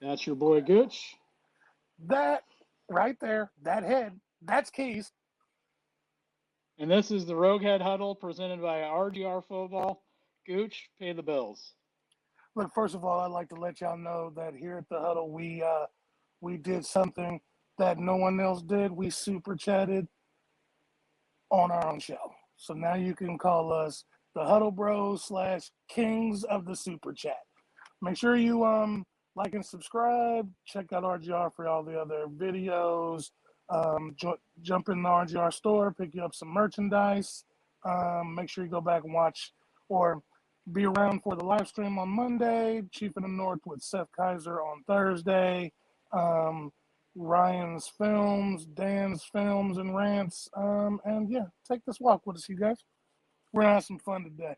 That's your boy Gooch. That right there, that head, that's Keys. And this is the RogueHead Huddle presented by RGR Football. Gooch, pay the bills. Look, first of all, I'd like to let y'all know that here at the Huddle, we did something that no one else did. We super chatted on our own show. So now you can call us the Huddle Bros / Kings of the Super Chat. Make sure you like and subscribe. Check out RGR for all the other videos. Jump in the RGR store, pick you up some merchandise. Make sure you go back and watch or be around for the live stream on Monday. Chief of the North with Seth Kaiser on Thursday. Ryan's Films, Dan's Films and Rants. And yeah, take this walk with us, you guys. We're going to have some fun today.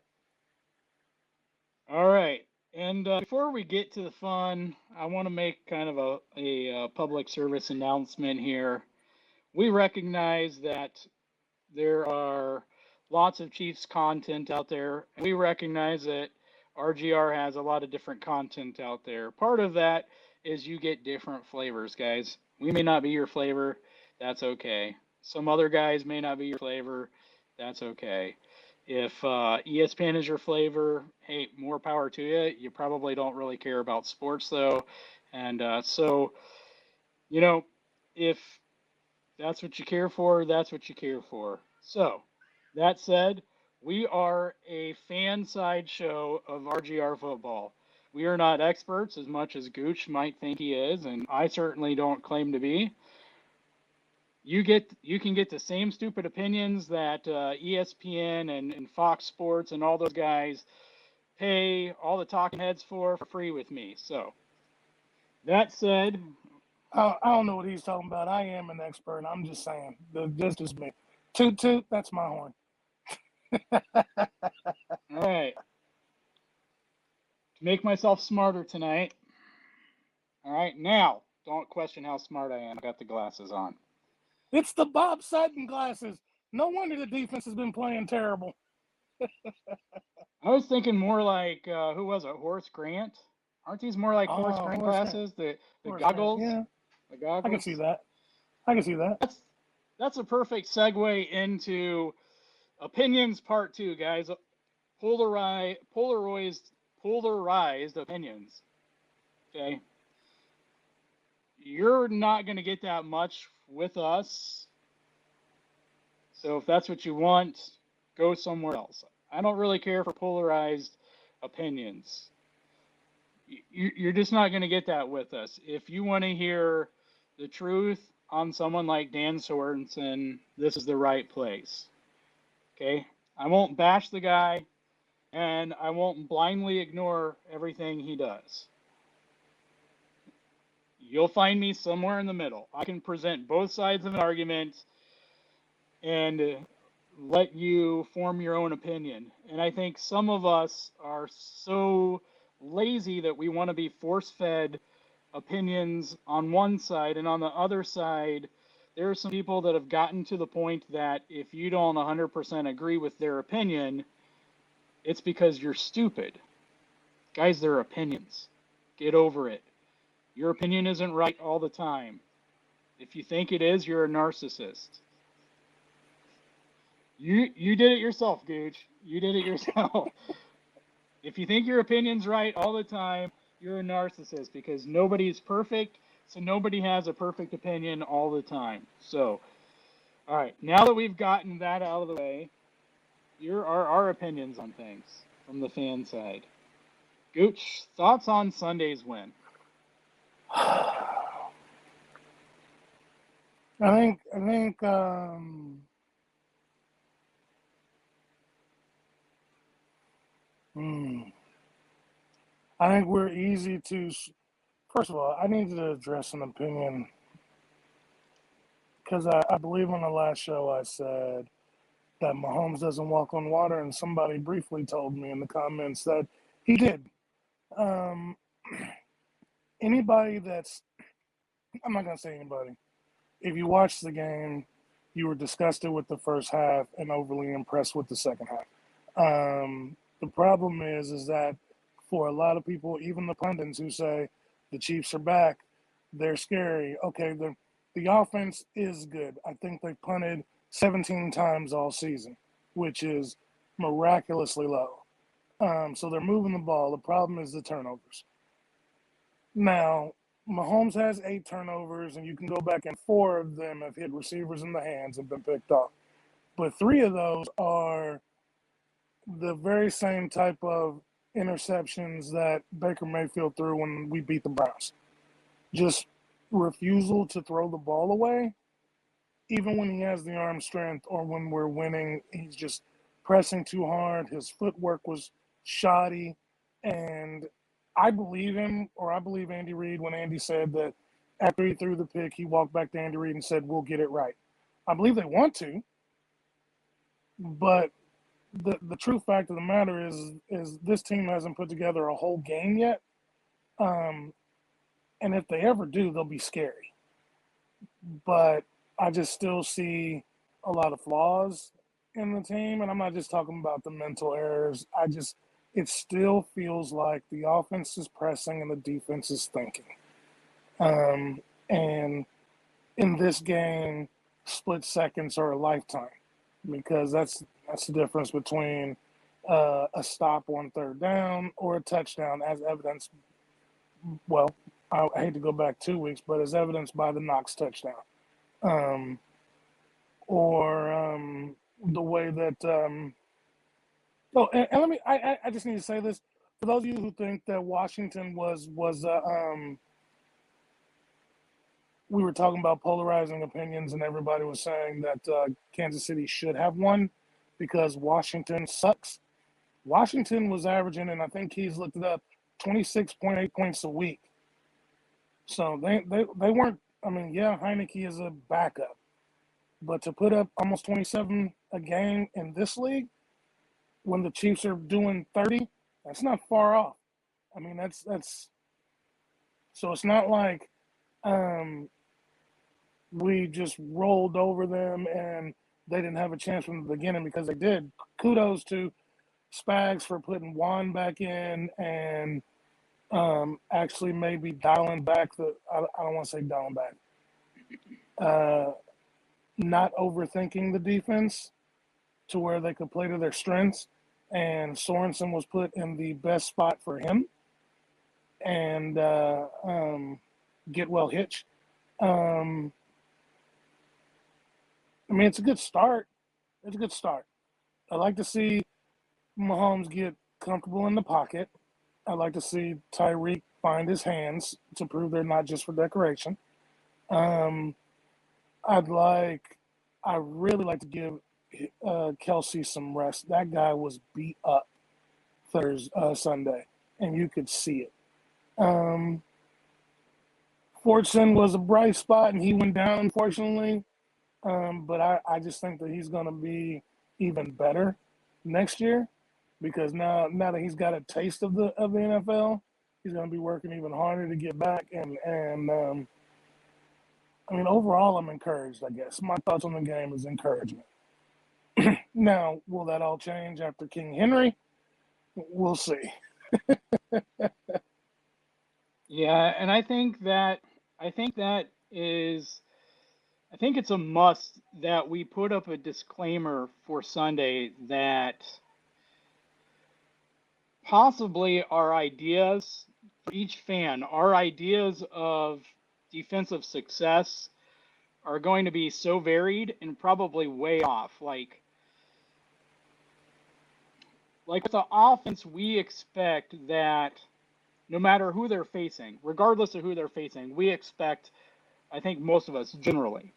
All right. And before we get to the fun, I want to make kind of a public service announcement here. We recognize that there are lots of Chiefs content out there. And we recognize that RGR has a lot of different content out there. Part of that is you get different flavors, guys. We may not be your flavor. That's okay. Some other guys may not be your flavor. That's okay. If ESPN is your flavor, hey, more power to you. You probably don't really care about sports, though. And so, you know, if that's what you care for, that's what you care for. So, that said, we are a fan side show of RGR football. We are not experts as much as Gooch might think he is, and I certainly don't claim to be. You can get the same stupid opinions that ESPN and Fox Sports and all those guys pay all the talking heads for free with me. So, that said, I don't know what he's talking about. I am an expert. I'm just saying. This is me. Toot toot. That's my horn. All right. To make myself smarter tonight. All right. Now, don't question how smart I am. I got the glasses on. It's the Bob Sutton glasses. No wonder the defense has been playing terrible. I was thinking more like, who was it? Horace Grant? Aren't these more like Horace Grant glasses? The goggles? Grant. Yeah. The goggles? I can see that. That's a perfect segue into opinions part 2, guys. Polarized opinions. Okay? You're not going to get that much with us. So if that's what you want, go somewhere else. I don't really care for polarized opinions. You're just not going to get that with us. If you want to hear the truth on someone like Dan Sorensen, this is the right place. Okay? I won't bash the guy, and I won't blindly ignore everything he does. You'll find me somewhere in the middle. I can present both sides of an argument and let you form your own opinion. And I think some of us are so lazy that we want to be force-fed opinions on one side, and on the other side, there are some people that have gotten to the point that if you don't 100% agree with their opinion, it's because you're stupid. Guys, they're opinions. Get over it. Your opinion isn't right all the time. If you think it is, you're a narcissist. You did it yourself, Gooch. You did it yourself. If you think your opinion's right all the time, you're a narcissist, because nobody's perfect, so nobody has a perfect opinion all the time. So, all right, now that we've gotten that out of the way, here are our opinions on things from the fan side. Gooch, thoughts on Sunday's win? I think I think we're easy to. First of all, I need to address an opinion because I believe on the last show I said that Mahomes doesn't walk on water, and somebody briefly told me in the comments that he did. Anybody that's, I'm not going to say anybody. If you watched the game, you were disgusted with the first half and overly impressed with the second half. The problem is that for a lot of people, even the pundits who say The Chiefs are back. They're scary. Okay, the offense is good. I think they've punted 17 times all season, which is miraculously low. So they're moving the ball. The problem is the turnovers. Now, Mahomes has 8 turnovers, and you can go back and 4 of them have hit receivers in the hands and been picked off. But 3 of those are the very same type of interceptions that Baker Mayfield threw when we beat the Browns. Just refusal to throw the ball away, even when he has the arm strength or when we're winning. He's just pressing too hard. His footwork was shoddy, and I believe him, or I believe Andy Reid when Andy said that after he threw the pick, he walked back to Andy Reid and said, "We'll get it right." I believe they want to, but the true fact of the matter is this team hasn't put together a whole game yet. And if they ever do, they'll be scary. But I just still see a lot of flaws in the team, and I'm not just talking about the mental errors. It still feels like the offense is pressing and the defense is thinking. And in this game, split seconds are a lifetime, because that's the difference between a stop on 3rd down or a touchdown, as evidenced. Well, I hate to go back 2 weeks, but as evidenced by the Knox touchdown, or the way that. Oh, and let me. I just need to say this for those of you who think that Washington was we were talking about polarizing opinions, and everybody was saying that Kansas City should have won because Washington sucks. Washington was averaging, and I think he's looked it up, 26.8 points a week. So they weren't. I mean, yeah, Heineke is a backup, but to put up almost 27 a game in this league, when the Chiefs are doing 30, that's not far off. I mean, that's so it's not like we just rolled over them and they didn't have a chance from the beginning, because they did. Kudos to Spags for putting Juan back in and actually maybe dialing back I don't want to say dialing back, not overthinking the defense to where they could play to their strengths. And Sorensen was put in the best spot for him and get well hitch. I mean, it's a good start. It's a good start. I like to see Mahomes get comfortable in the pocket. I like to see Tyreek find his hands to prove they're not just for decoration. I really like to give Kelsey some rest. That guy was beat up Sunday, and you could see it. Fortson was a bright spot, and he went down, unfortunately. But I just think that he's going to be even better next year, because now that he's got a taste of the NFL, he's going to be working even harder to get back. And I mean, overall, I'm encouraged, I guess. My thoughts on the game is encouragement. Now, will that all change after King Henry? We'll see. Yeah, and I think it's a must that we put up a disclaimer for Sunday that possibly our ideas for each fan, our ideas of defensive success are going to be so varied and probably way off. Like with the offense, we expect that no matter who they're facing, regardless of who they're facing, we expect, I think most of us generally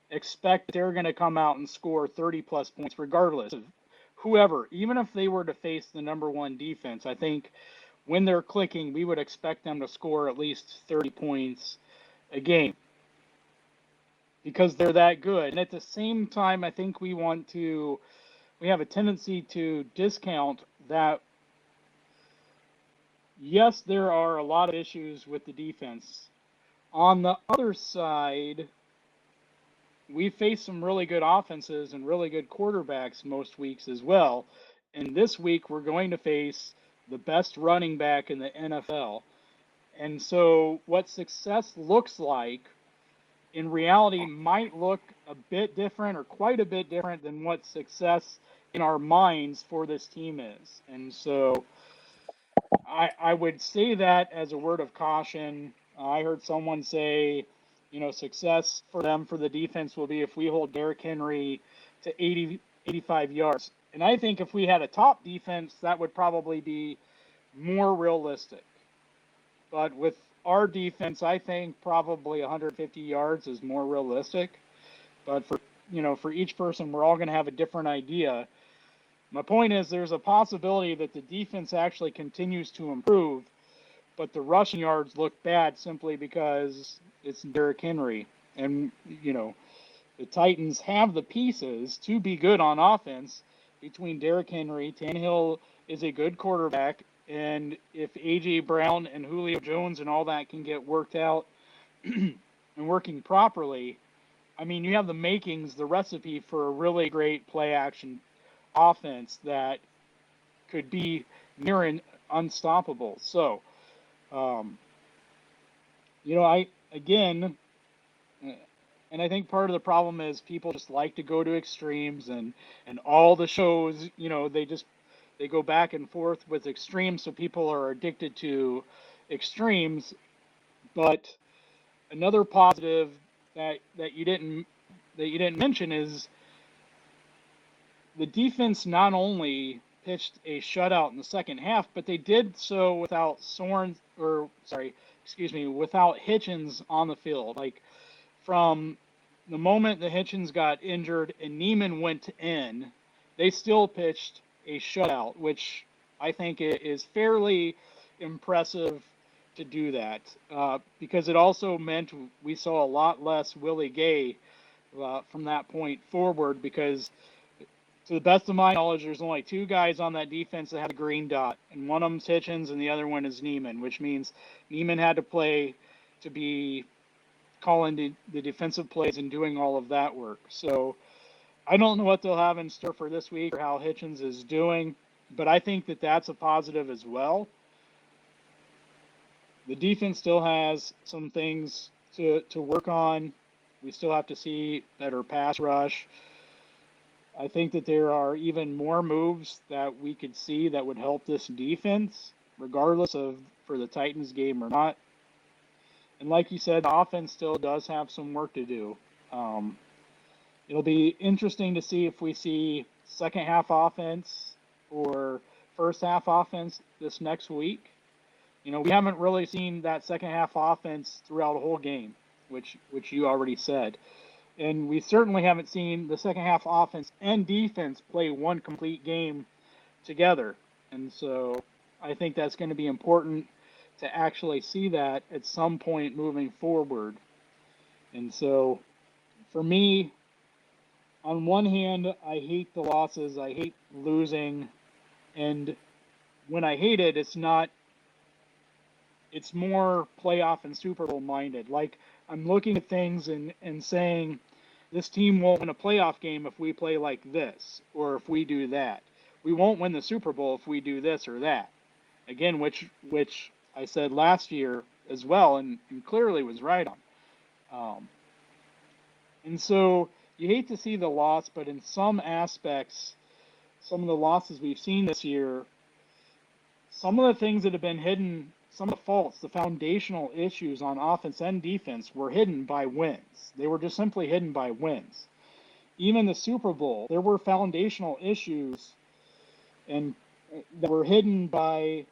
expect they're going to come out and score 30-plus points regardless of whoever. Even if they were to face the number one defense, I think when they're clicking, we would expect them to score at least 30 points a game because they're that good. And at the same time, I think we have a tendency to discount that. Yes, there are a lot of issues with the defense. On the other side, we face some really good offenses and really good quarterbacks most weeks as well. And this week, we're going to face the best running back in the NFL. And so what success looks like in reality might look a bit different or quite a bit different than what success in our minds for this team is. And so I would say that as a word of caution. I heard someone say, success for them for the defense will be if we hold Derrick Henry to 80, 85 yards. And I think if we had a top defense, that would probably be more realistic. But with our defense, I think probably 150 yards is more realistic. But for each person, we're all going to have a different idea. My point is there's a possibility that the defense actually continues to improve, but the rushing yards look bad simply because it's Derrick Henry. And, the Titans have the pieces to be good on offense between Derrick Henry. Tannehill is a good quarterback. And if A.J. Brown and Julio Jones and all that can get worked out and working properly, I mean, you have the makings, the recipe for a really great play action offense that could be near unstoppable. So, and I think part of the problem is people just like to go to extremes, and all the shows, they go back and forth with extremes, so people are addicted to extremes. But another positive that you didn't mention is the defense not only pitched a shutout in the second half, but they did so without without Hitchens on the field. Like, from the moment the Hitchens got injured and Neiman went in, they still pitched a shutout, which I think is fairly impressive to do that, because it also meant we saw a lot less Willie Gay from that point forward, because to the best of my knowledge, there's only two guys on that defense that had a green dot, and one of them's Hitchens and the other one is Neiman, which means Neiman had to play to be calling the defensive plays and doing all of that work. So I don't know what they'll have in store for this week or how Hitchens is doing, but I think that that's a positive as well. The defense still has some things to work on. We still have to see better pass rush. I think that there are even more moves that we could see that would help this defense, regardless of for the Titans game or not. And like you said, the offense still does have some work to do. It'll be interesting to see if we see second half offense or first half offense this next week. We haven't really seen that second half offense throughout a whole game, which you already said. And we certainly haven't seen the second half offense and defense play one complete game together. And so I think that's going to be important to actually see that at some point moving forward. And so for me, on one hand, I hate the losses. I hate losing. And when I hate it, it's more playoff and Super Bowl minded. Like, I'm looking at things and saying, this team won't win a playoff game if we play like this or if we do that. We won't win the Super Bowl if we do this or that. Again, which I said last year as well, and clearly was right on. And so you hate to see the loss, but in some aspects, some of the losses we've seen this year, some of the things that have been hidden, some of the faults, the foundational issues on offense and defense were hidden by wins. They were just simply hidden by wins. Even the Super Bowl, there were foundational issues and that were hidden by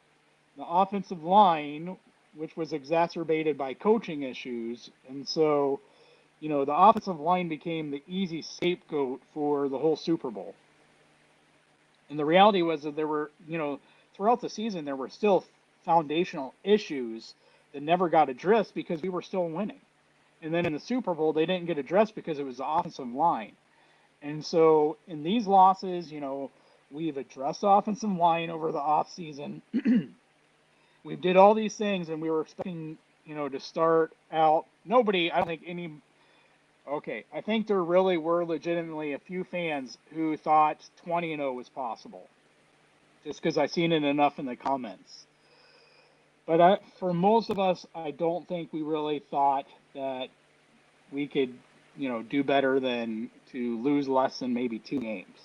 the offensive line, which was exacerbated by coaching issues. And so, the offensive line became the easy scapegoat for the whole Super Bowl. And the reality was that there were, throughout the season, there were still foundational issues that never got addressed because we were still winning. And then in the Super Bowl, they didn't get addressed because it was the offensive line. And so in these losses, we've addressed the offensive line over the offseason. We did all these things, and we were expecting, to start out. I think there really were legitimately a few fans who thought 20-0 was possible, just because I've seen it enough in the comments. But for most of us, I don't think we really thought that we could, do better than to lose less than maybe 2 games.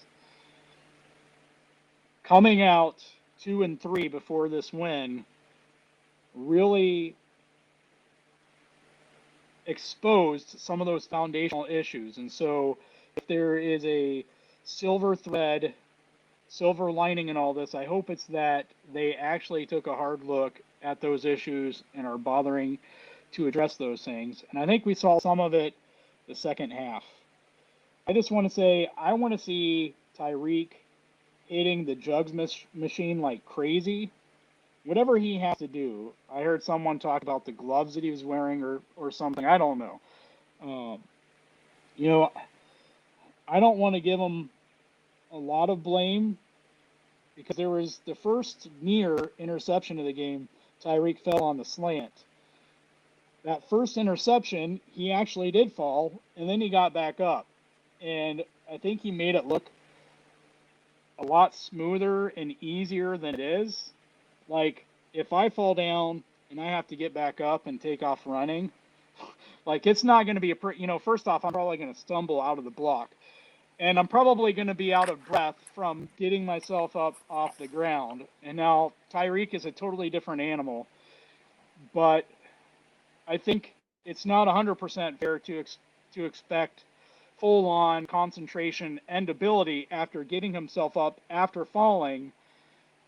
Coming out 2-3 before this win really exposed some of those foundational issues. And so, if there is a silver thread, silver lining in all this, I hope it's that they actually took a hard look at those issues and are bothering to address those things. And I think we saw some of it the second half. I just want to say, I want to see Tyreek hitting the jugs machine like crazy. Whatever he has to do. I heard someone talk about the gloves that he was wearing or something. I don't know. Um, you know, I don't want to give him a lot of blame because there was the first near interception of the game. Tyreek fell on the slant. That first interception, he actually did fall, and then he got back up. And I think he made it look a lot smoother and easier than it is. Like, if I fall down and I have to get back up and take off running, like, it's not going to be first off, I'm probably going to stumble out of the block. And I'm probably going to be out of breath from getting myself up off the ground. And now Tyreek is a totally different animal. But I think it's not 100% fair to expect full-on concentration and ability after getting himself up after falling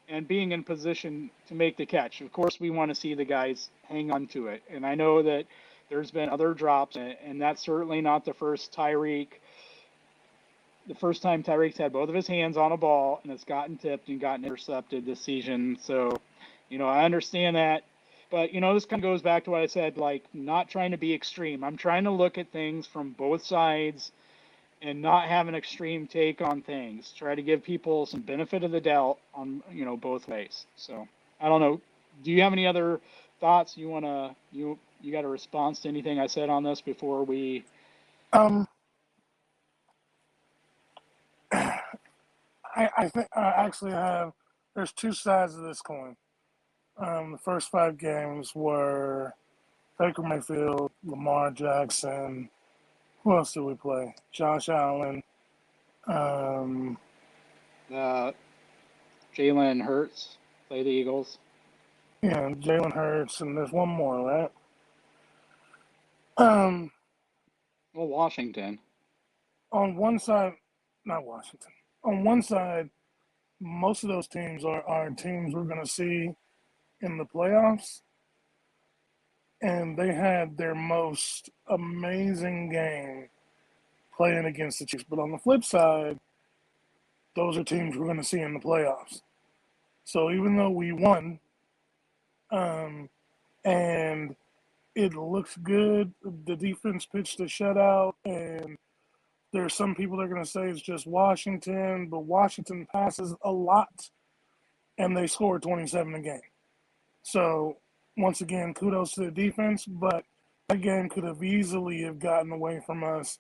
and being in position to make the catch. Of course, we want to see the guys hang on to it. And I know that there's been other drops, and that's certainly not the first time Tyreek's had both of his hands on a ball and it's gotten tipped and gotten intercepted this season. So, I understand that. But, this kind of goes back to what I said, like, not trying to be extreme. I'm trying to look at things from both sides and not have an extreme take on things. Try to give people some benefit of the doubt on, both ways. So, I don't know. Do you have any other thoughts you got a response to anything I said on this before we? Um, I think I actually have. There's two sides of this coin. The first 5 games were Baker Mayfield, Lamar Jackson. Who else did we play? Josh Allen. Jalen Hurts play the Eagles. Yeah, Jalen Hurts, and there's one more, right? Well, Washington. On one side, not Washington. On one side, most of those teams are teams we're going to see in the playoffs, and they had their most amazing game playing against the Chiefs. But on the flip side, those are teams we're going to see in the playoffs. So even though we won, and it looks good, the defense pitched a shutout, and there's some people that are going to say it's just Washington, but Washington passes a lot, and they score 27 a game. So once again, kudos to the defense, but that game could have easily have gotten away from us.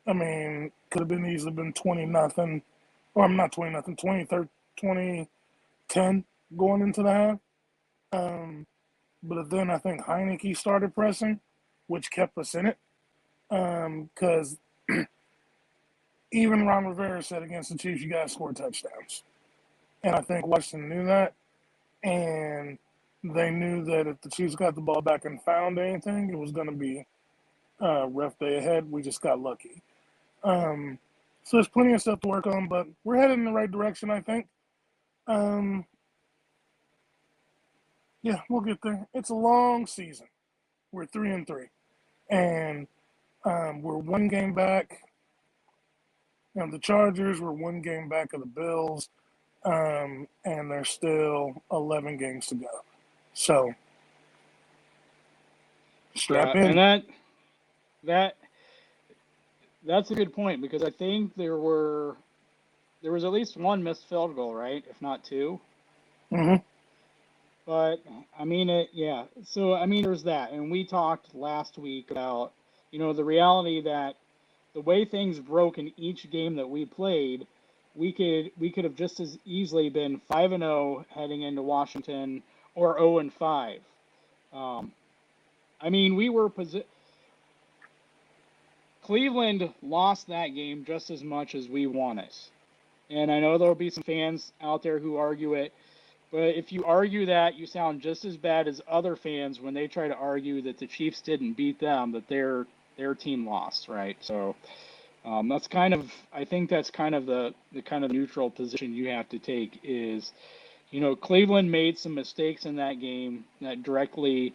I mean, could have easily been 20-0, or I'm not 20-0, 20-10 going into the half. But then I think Heineke started pressing, which kept us in it. Because even Ron Rivera said against the Chiefs, you got to score touchdowns. And I think Washington knew that. And they knew that if the Chiefs got the ball back and found anything, it was going to be a rough day ahead. We just got lucky. So there's plenty of stuff to work on, but we're headed in the right direction, I think. Yeah, we'll get there. It's a long season. We're 3-3. And we're 1 game back. The Chargers were 1 game back of the Bills. And there's still 11 games to go. So, strap in. And that's a good point because I think there was at least 1 missed field goal, right? If not 2. Mm-hmm. But I mean yeah. So I mean, there's that, and we talked last week about the reality that the way things broke in each game that we played, we could have just as easily been 5-0 heading into Washington, or 0-5. I mean, Cleveland lost that game just as much as we won it. And I know there'll be some fans out there who argue it, but if you argue that, you sound just as bad as other fans when they try to argue that the Chiefs didn't beat them, that their team lost, right? So that's kind of, I think that's kind of the kind of neutral position you have to take is, Cleveland made some mistakes in that game that directly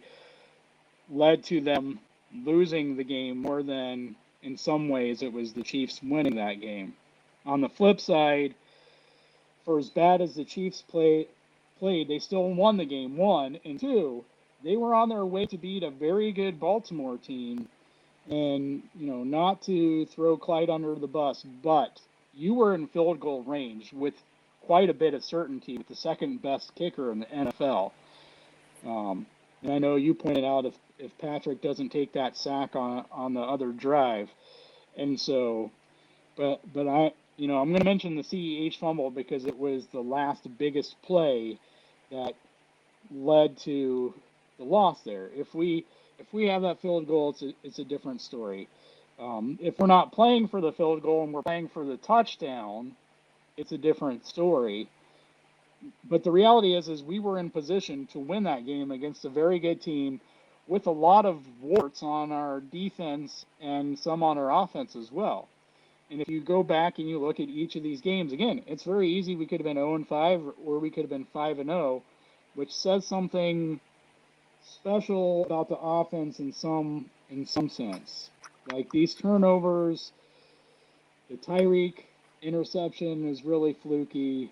led to them losing the game more than in some ways it was the Chiefs winning that game. On the flip side, for as bad as the Chiefs played, they still won the game, one, and two, they were on their way to beat a very good Baltimore team. And, not to throw Clyde under the bus, but you were in field goal range with quite a bit of certainty with the second best kicker in the NFL. And I know you pointed out if Patrick doesn't take that sack on the other drive. And so, but I'm going to mention the CEH fumble because it was the last biggest play that led to the loss there. If we have that field goal, it's a different story. If we're not playing for the field goal and we're playing for the touchdown, it's a different story. But the reality is we were in position to win that game against a very good team with a lot of warts on our defense and some on our offense as well. And if you go back and you look at each of these games, again, it's very easy. We could have been 0-5 or we could have been 5-0, which says something special about the offense in some sense. Like these turnovers, the Tyreek interception is really fluky.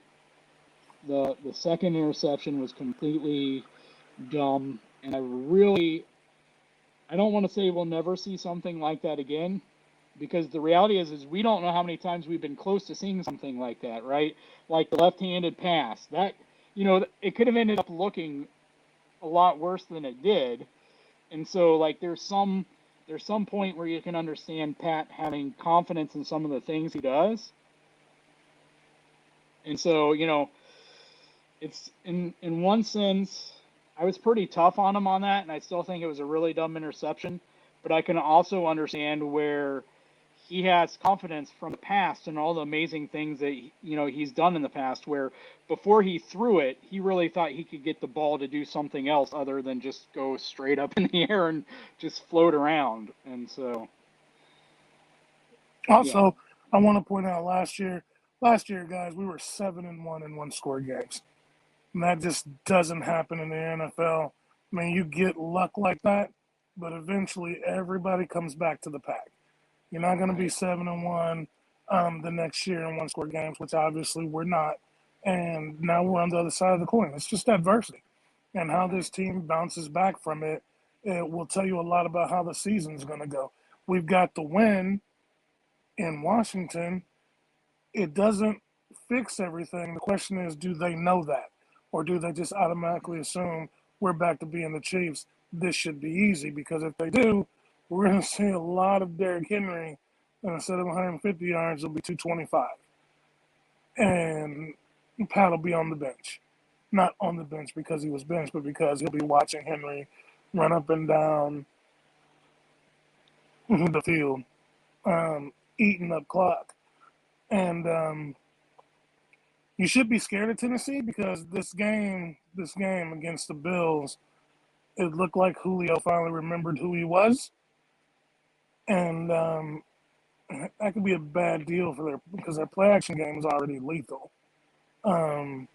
The second interception was completely dumb, and I don't want to say we'll never see something like that again, because the reality is we don't know how many times we've been close to seeing something like that, right? Like the left-handed pass. That, it could have ended up looking a lot worse than it did. And so, like, there's some point where you can understand Pat having confidence in some of the things he does. And so, it's in one sense, I was pretty tough on him on that, and I still think it was a really dumb interception. But I can also understand where he has confidence from the past and all the amazing things that he's done in the past, where before he threw it, he really thought he could get the ball to do something else other than just go straight up in the air and just float around. And so also, I want to point out last year, guys, we were 7-1 in one-score games. And that just doesn't happen in the NFL. I mean, you get luck like that, but eventually everybody comes back to the pack. You're not going to be 7-1 the next year in one-score games, which obviously we're not. And now we're on the other side of the coin. It's just adversity. And how this team bounces back from it, it will tell you a lot about how the season's going to go. We've got the win in Washington. It doesn't fix everything. The question is, do they know that? Or do they just automatically assume we're back to being the Chiefs? This should be easy, because if they do, we're going to see a lot of Derrick Henry, and instead of 150 yards, it'll be 225. And Pat will be on the bench. Not on the bench because he was benched, but because he'll be watching Henry run up and down the field, eating up clock. And you should be scared of Tennessee, because this game against the Bills, it looked like Julio finally remembered who he was. And that could be a bad deal for because their play action game is already lethal. And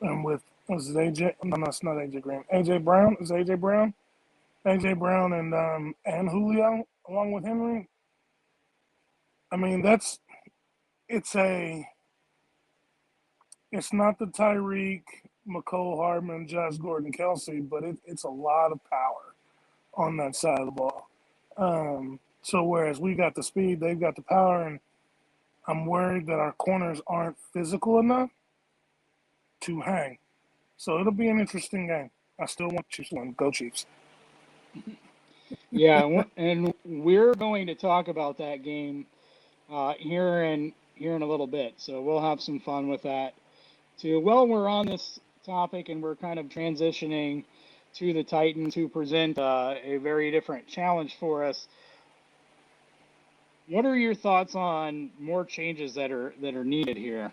with, was it AJ? No, it's not AJ Green. AJ Brown? Is AJ Brown? AJ Brown and Julio along with Henry. I mean, it's not the Tyreek, McCole Hardman, Josh Gordon, Kelsey, but it's a lot of power on that side of the ball. So whereas we got the speed, they've got the power, and I'm worried that our corners aren't physical enough to hang. So it'll be an interesting game. I still want Chiefs to win. Go Chiefs. Yeah, and we're going to talk about that game here in a little bit. So we'll have some fun with that too. Well, we're on this topic, and we're kind of transitioning to the Titans, who present a very different challenge for us. What are your thoughts on more changes that are needed here?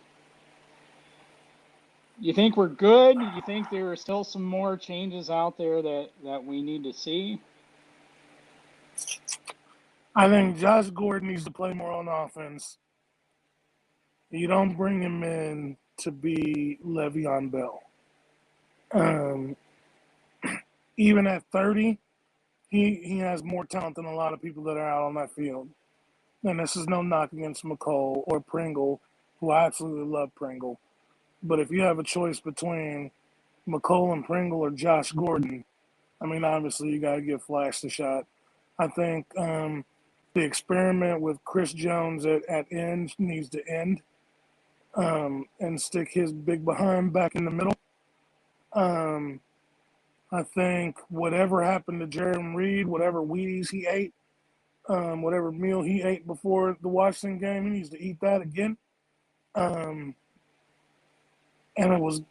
You think we're good? You think there are still some more changes out there that we need to see? I think Josh Gordon needs to play more on offense. You don't bring him in to be Le'Veon Bell. Um, even at 30, he has more talent than a lot of people that are out on that field. And this is no knock against McCole or Pringle, who I absolutely love Pringle. But if you have a choice between McCole and Pringle or Josh Gordon, I mean, obviously you got to give Flash the shot. I think the experiment with Chris Jones at end needs to end, and stick his big behind back in the middle. Um, I think whatever happened to Jeremy Reed, whatever Wheaties he ate, whatever meal he ate before the Washington game, he needs to eat that again. And it was,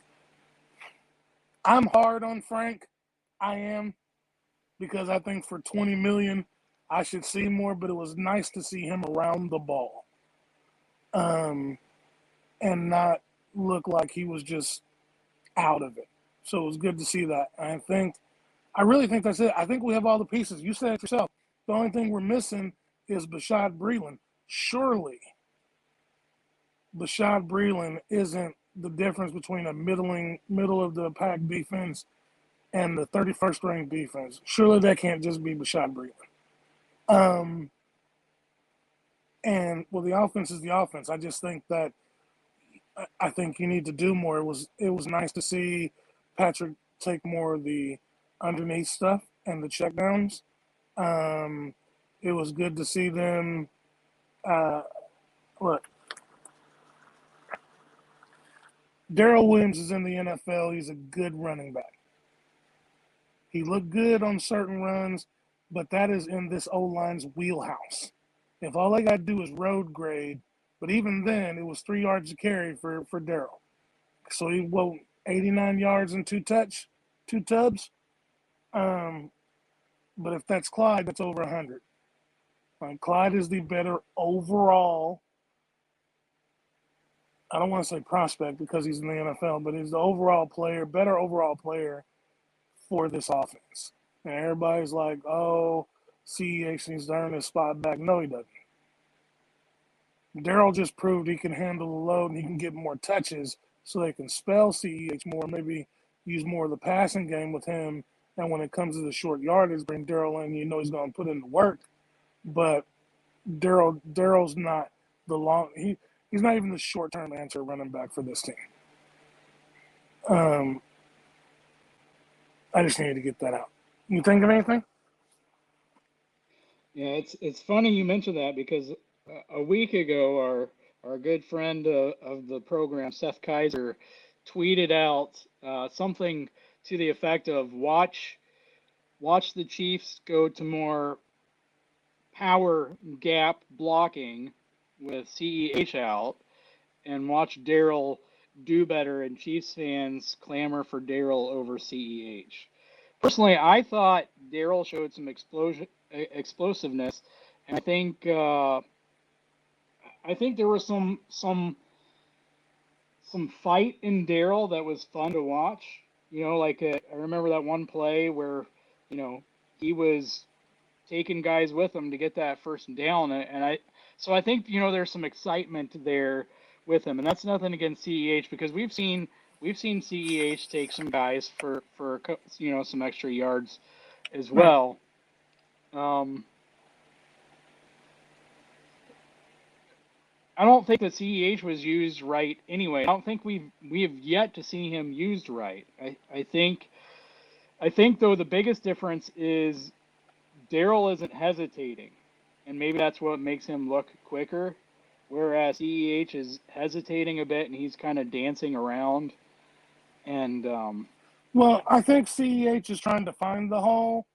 I'm hard on Frank. I am, because I think for 20 million, I should see more, but it was nice to see him around the ball. And not look like he was just out of it. So it was good to see that. I really think that's it. I think we have all the pieces. You said it yourself. The only thing we're missing is Bashaud Breeland. Surely Bashaud Breeland isn't the difference between a middle of the pack defense and the 31st ranked defense. Surely that can't just be Bashaud Breeland. And well, the offense is the offense. I just think that I think you need to do more. It was nice to see Patrick take more of the underneath stuff and the checkdowns. It was good to see them. Look, Darrell Williams is in the NFL. He's a good running back. He looked good on certain runs, but that is in this O-line's wheelhouse. If all they got to do is road grade, but even then, it was 3 yards to carry for Darrell. So he 89 yards and 2 tubs. But if that's Clyde, that's over 100. Clyde is the better overall. I don't want to say prospect because he's in the NFL, but he's the better overall player for this offense. And everybody's like, oh, CEH needs to earn his spot back. No, he doesn't. Darrell just proved he can handle the load and he can get more touches so they can spell CEH more, maybe use more of the passing game with him. And when it comes to the short yardage, bring Darrell in, he's going to put in the work. But Darrell's not he's not even the short-term answer running back for this team. I just needed to get that out. You think of anything? Yeah, it's funny you mentioned that, because a week ago, our good friend of the program, Seth Kaiser, tweeted out something to the effect of watch the Chiefs go to more power gap blocking with CEH out, and watch Darrell do better, and Chiefs fans clamor for Darrell over CEH. Personally, I thought Darrell showed some explosiveness, and I think there was some fight in Darrell that was fun to watch. I remember that one play where he was taking guys with him to get that first down, and I think there's some excitement there with him, and that's nothing against CEH, because we've seen CEH take some guys for some extra yards as well. I don't think that CEH was used right anyway. I don't think we have yet to see him used right. I think though the biggest difference is Darrell isn't hesitating, and maybe that's what makes him look quicker, whereas CEH is hesitating a bit and he's kind of dancing around. And well, I think CEH is trying to find the hole,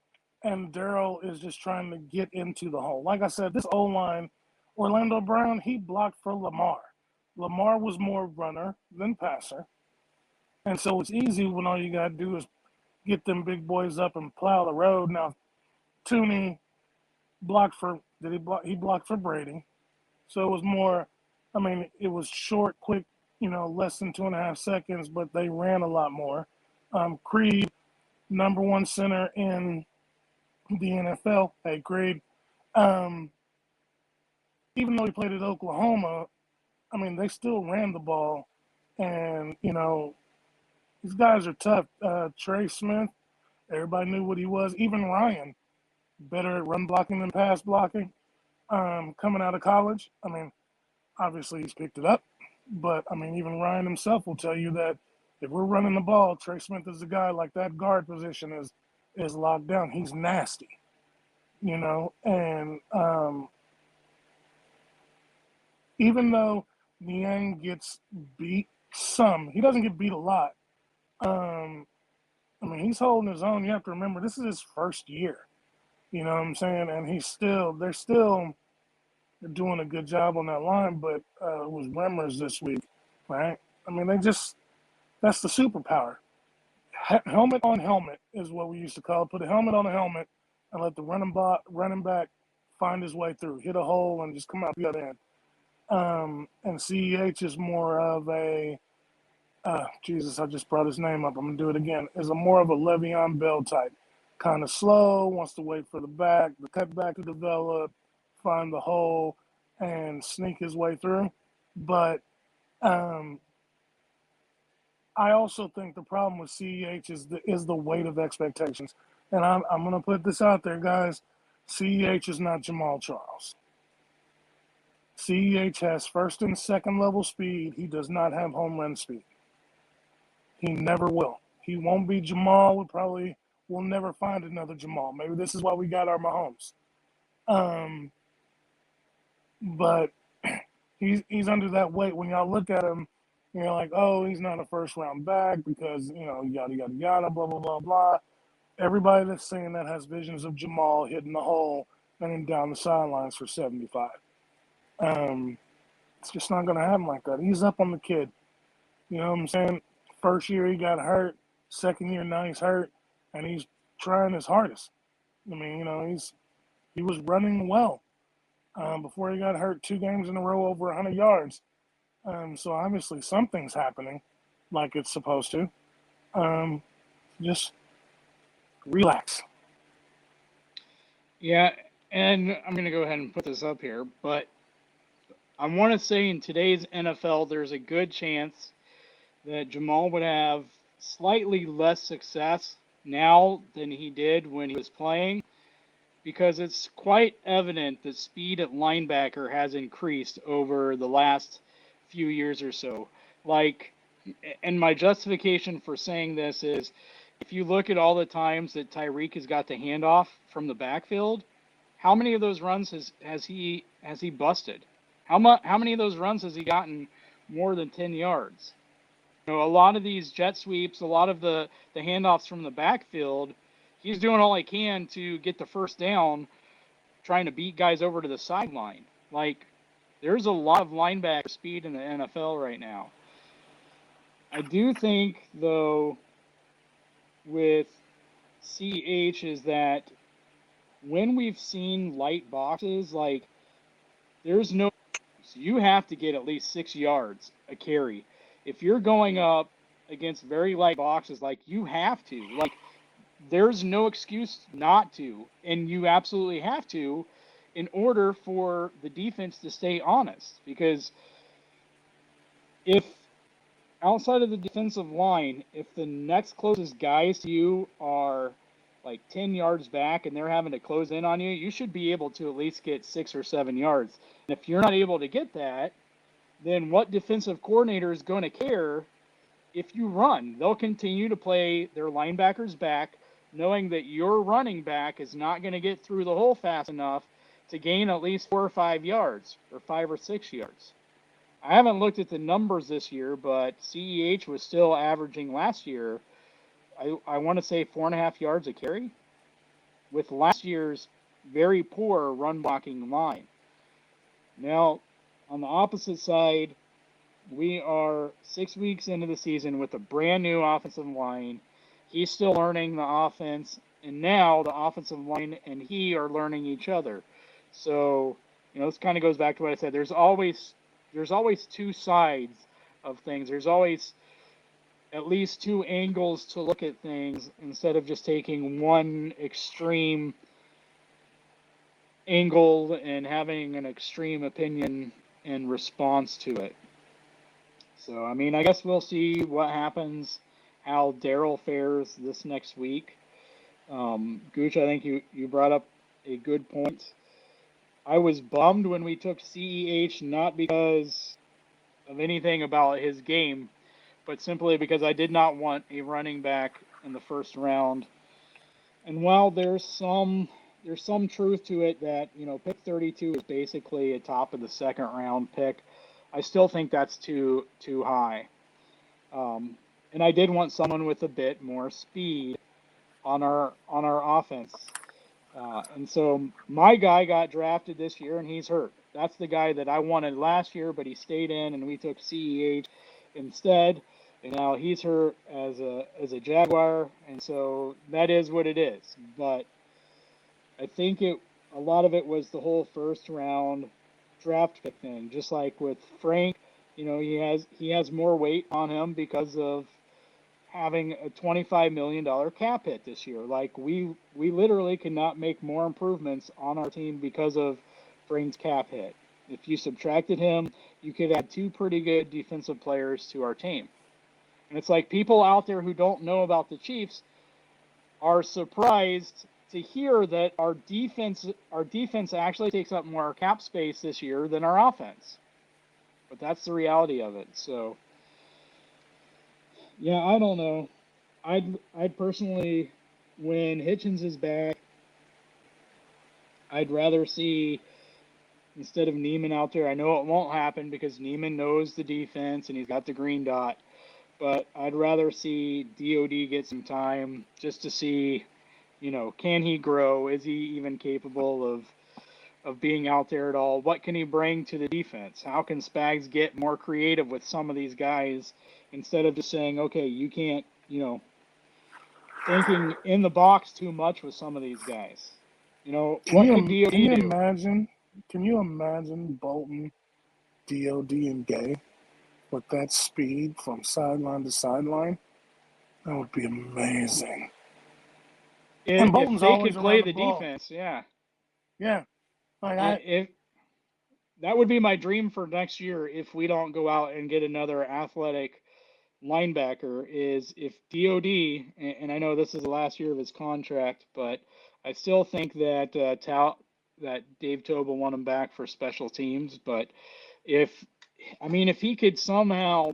and Darrell is just trying to get into the hole. Like I said, this O-line, Orlando Brown, he blocked for Lamar. Lamar was more runner than passer. And so it's easy when all you got to do is get them big boys up and plow the road. Now, Tooney blocked for, did he block? He blocked for Brady. So it was more, I mean, it was short, quick, less than 2.5 seconds, but they ran a lot more. Creed, number one center in the NFL. Hey, Creed. Um, Even though he played at Oklahoma, I mean, they still ran the ball. And, these guys are tough. Trey Smith, everybody knew what he was. Even Ryan, better at run blocking than pass blocking. Coming out of college, I mean, obviously he's picked it up. But, I mean, even Ryan himself will tell you that if we're running the ball, Trey Smith is the guy, like that guard position is locked down. He's nasty, and even though Niang gets beat some, he doesn't get beat a lot. I mean, he's holding his own. You have to remember, this is his first year. You know what I'm saying? And they're still doing a good job on that line, but it was Remmers this week, right? I mean, that's the superpower. Helmet on helmet is what we used to call it. Put a helmet on a helmet and let the running back find his way through, hit a hole, and just come out the other end. And CEH is more of a, Jesus, I just brought his name up. I'm going to do it again. Is a more of a Le'Veon Bell type. Kind of slow, wants to wait for the cutback to develop, find the hole, and sneak his way through. But I also think the problem with CEH is the weight of expectations. And I'm going to put this out there, guys. CEH is not Jamal Charles. CEH has first and second level speed. He does not have home run speed. He never will. He won't be Jamal. We'll never find another Jamal. Maybe this is why we got our Mahomes. But he's under that weight. When y'all look at him, you're like, oh, he's not a first round back because, yada, yada, yada, blah, blah, blah, blah. Everybody that's saying that has visions of Jamal hitting the hole and then down the sidelines for 75. It's just not going to happen like that. He's up on the kid. You know what I'm saying? First year he got hurt. Second year now he's hurt, and he's trying his hardest. I mean, he was running well before he got hurt. 2 games in a row over 100 yards. So obviously something's happening like it's supposed to. Just relax. Yeah, and I'm going to go ahead and put this up here, but I want to say in today's NFL, there's a good chance that Jamal would have slightly less success now than he did when he was playing, because it's quite evident that speed at linebacker has increased over the last few years or so. And my justification for saying this is, if you look at all the times that Tyreek has got the handoff from the backfield, how many of those runs has he busted? How many of those runs has he gotten more than 10 yards? A lot of these jet sweeps, a lot of the handoffs from the backfield, he's doing all he can to get the first down, trying to beat guys over to the sideline. There's a lot of linebacker speed in the NFL right now. I do think, though, with CH is that when we've seen light boxes, there's no, you have to get at least 6 yards a carry. If you're going up against very light boxes, you have to. There's no excuse not to, and you absolutely have to in order for the defense to stay honest. Because if outside of the defensive line, if the next closest guys to you are 10 yards back and they're having to close in on you, you should be able to at least get 6 or 7 yards. And if you're not able to get that, then what defensive coordinator is going to care if you run? They'll continue to play their linebackers back, knowing that your running back is not going to get through the hole fast enough to gain at least 4 or 5 yards, or 5 or 6 yards. I haven't looked at the numbers this year, but CEH was still averaging last year, I want to say 4.5 yards a carry, with last year's very poor run blocking line. Now, on the opposite side, We are 6 weeks into the season with a brand new offensive line. He's still learning the offense, and now the offensive line and he are learning each other. So, this kind of goes back to what I said. There's always two sides of things. There's always at least two angles to look at things instead of just taking one extreme angle and having an extreme opinion in response to it. So, I guess we'll see what happens, how Daryl fares this next week. Gooch, I think you brought up a good point. I was bummed when we took CEH, not because of anything about his game, but simply because I did not want a running back in the first round. And while there's some truth to it that, pick 32 is basically a top of the second round pick, I still think that's too high. And I did want someone with a bit more speed on our offense. And so my guy got drafted this year, and he's hurt. That's the guy that I wanted last year, but he stayed in, and we took CEH instead. And now he's hurt as a Jaguar, and so that is what it is. But I think a lot of it was the whole first round draft pick thing. Just like with Frank, he has more weight on him because of having a $25 million cap hit this year. Like we literally cannot make more improvements on our team because of Frank's cap hit. If you subtracted him, you could add two pretty good defensive players to our team. And it's like people out there who don't know about the Chiefs are surprised to hear that our defense actually takes up more cap space this year than our offense. But that's the reality of it. So yeah, I don't know. I'd personally, when Hitchens is back, I'd rather see, instead of Neiman out there, I know it won't happen because Neiman knows the defense and he's got the green dot, but I'd rather see DOD get some time just to see, can he grow? Is he even capable of being out there at all? What can he bring to the defense? How can Spags get more creative with some of these guys instead of just saying, okay, you can't, thinking in the box too much with some of these guys. What could DOD do? Can you imagine Bolton, DOD, and Gay with that speed from sideline to sideline? That would be amazing. And Bolton's if they could play the defense, yeah. Yeah. If that would be my dream for next year if we don't go out and get another athletic linebacker, is if DOD, and I know this is the last year of his contract, but I still think that that Dave Tobe will want him back for special teams. But if he could somehow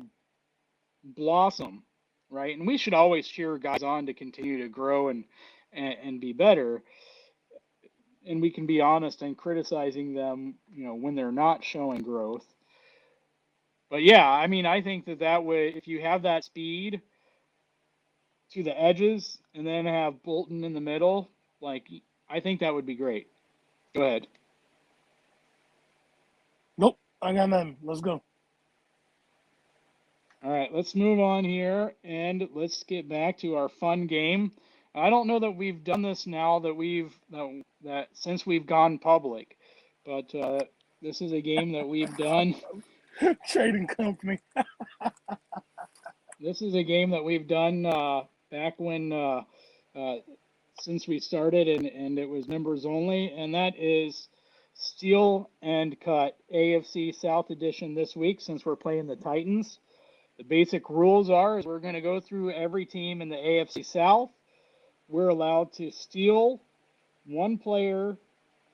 blossom, right, and we should always cheer guys on to continue to grow and be better. And we can be honest in criticizing them, when they're not showing growth. But yeah, I think that way, if you have that speed to the edges and then have Bolton in the middle, I think that would be great. Go ahead. Nope, I got nothing. Let's go. All right, let's move on here and let's get back to our fun game. I don't know that we've done this now that since we've gone public, but this is a game that we've done. Trading company. This is a game that we've done back when since we started, and it was members only, and that is Steal and Cut AFC South edition this week since we're playing the Titans. The basic rules is we're going to go through every team in the AFC South. We're allowed to steal one player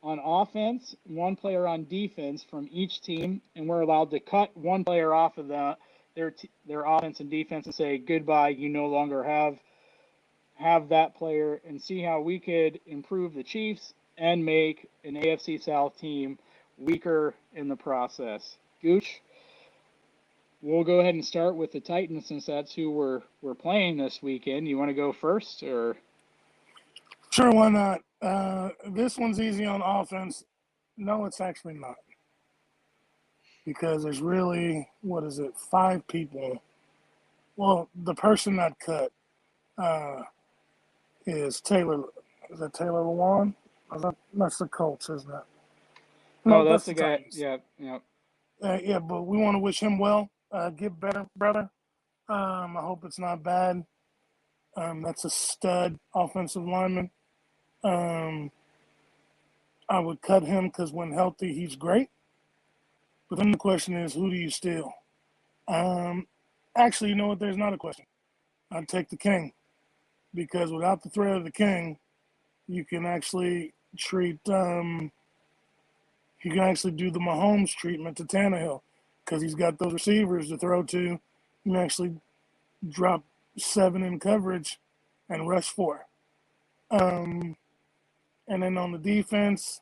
on offense, one player on defense from each team, and we're allowed to cut one player off of their offense and defense and say, goodbye, you no longer have that player, and see how we could improve the Chiefs and make an AFC South team weaker in the process. Gooch, we'll go ahead and start with the Titans since that's who we're playing this weekend. You want to go first, or? Sure, why not? This one's easy on offense. No, it's actually not. because there's really, 5 people. Well, the person that cut is Taylor. Is that Taylor Lewan? That's the Colts, isn't it? No, No, that's that's the the guy. Titans. Yeah, yeah. Yeah, but we want to wish him well. Get better, brother. I hope it's not bad. That's a stud offensive lineman. I would cut him because when healthy, he's great. But then the question is, who do you steal? Actually, you know what? There's not a question. I'd take the king because without the threat of the king, you can actually treat. You can actually do the Mahomes treatment to Tannehill because he's got those receivers to throw to. You can actually drop 7 in coverage and rush 4. And then on the defense,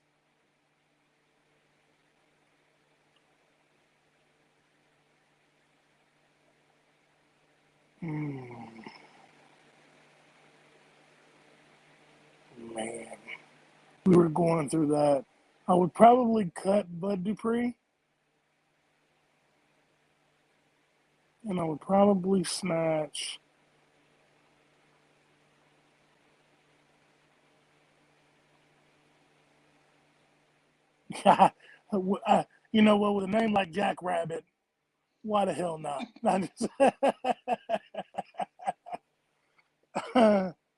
man, we were going through that. I would probably cut Bud Dupree, and I would probably snatch. You know what? With a name like Jack Rabbit, why the hell not?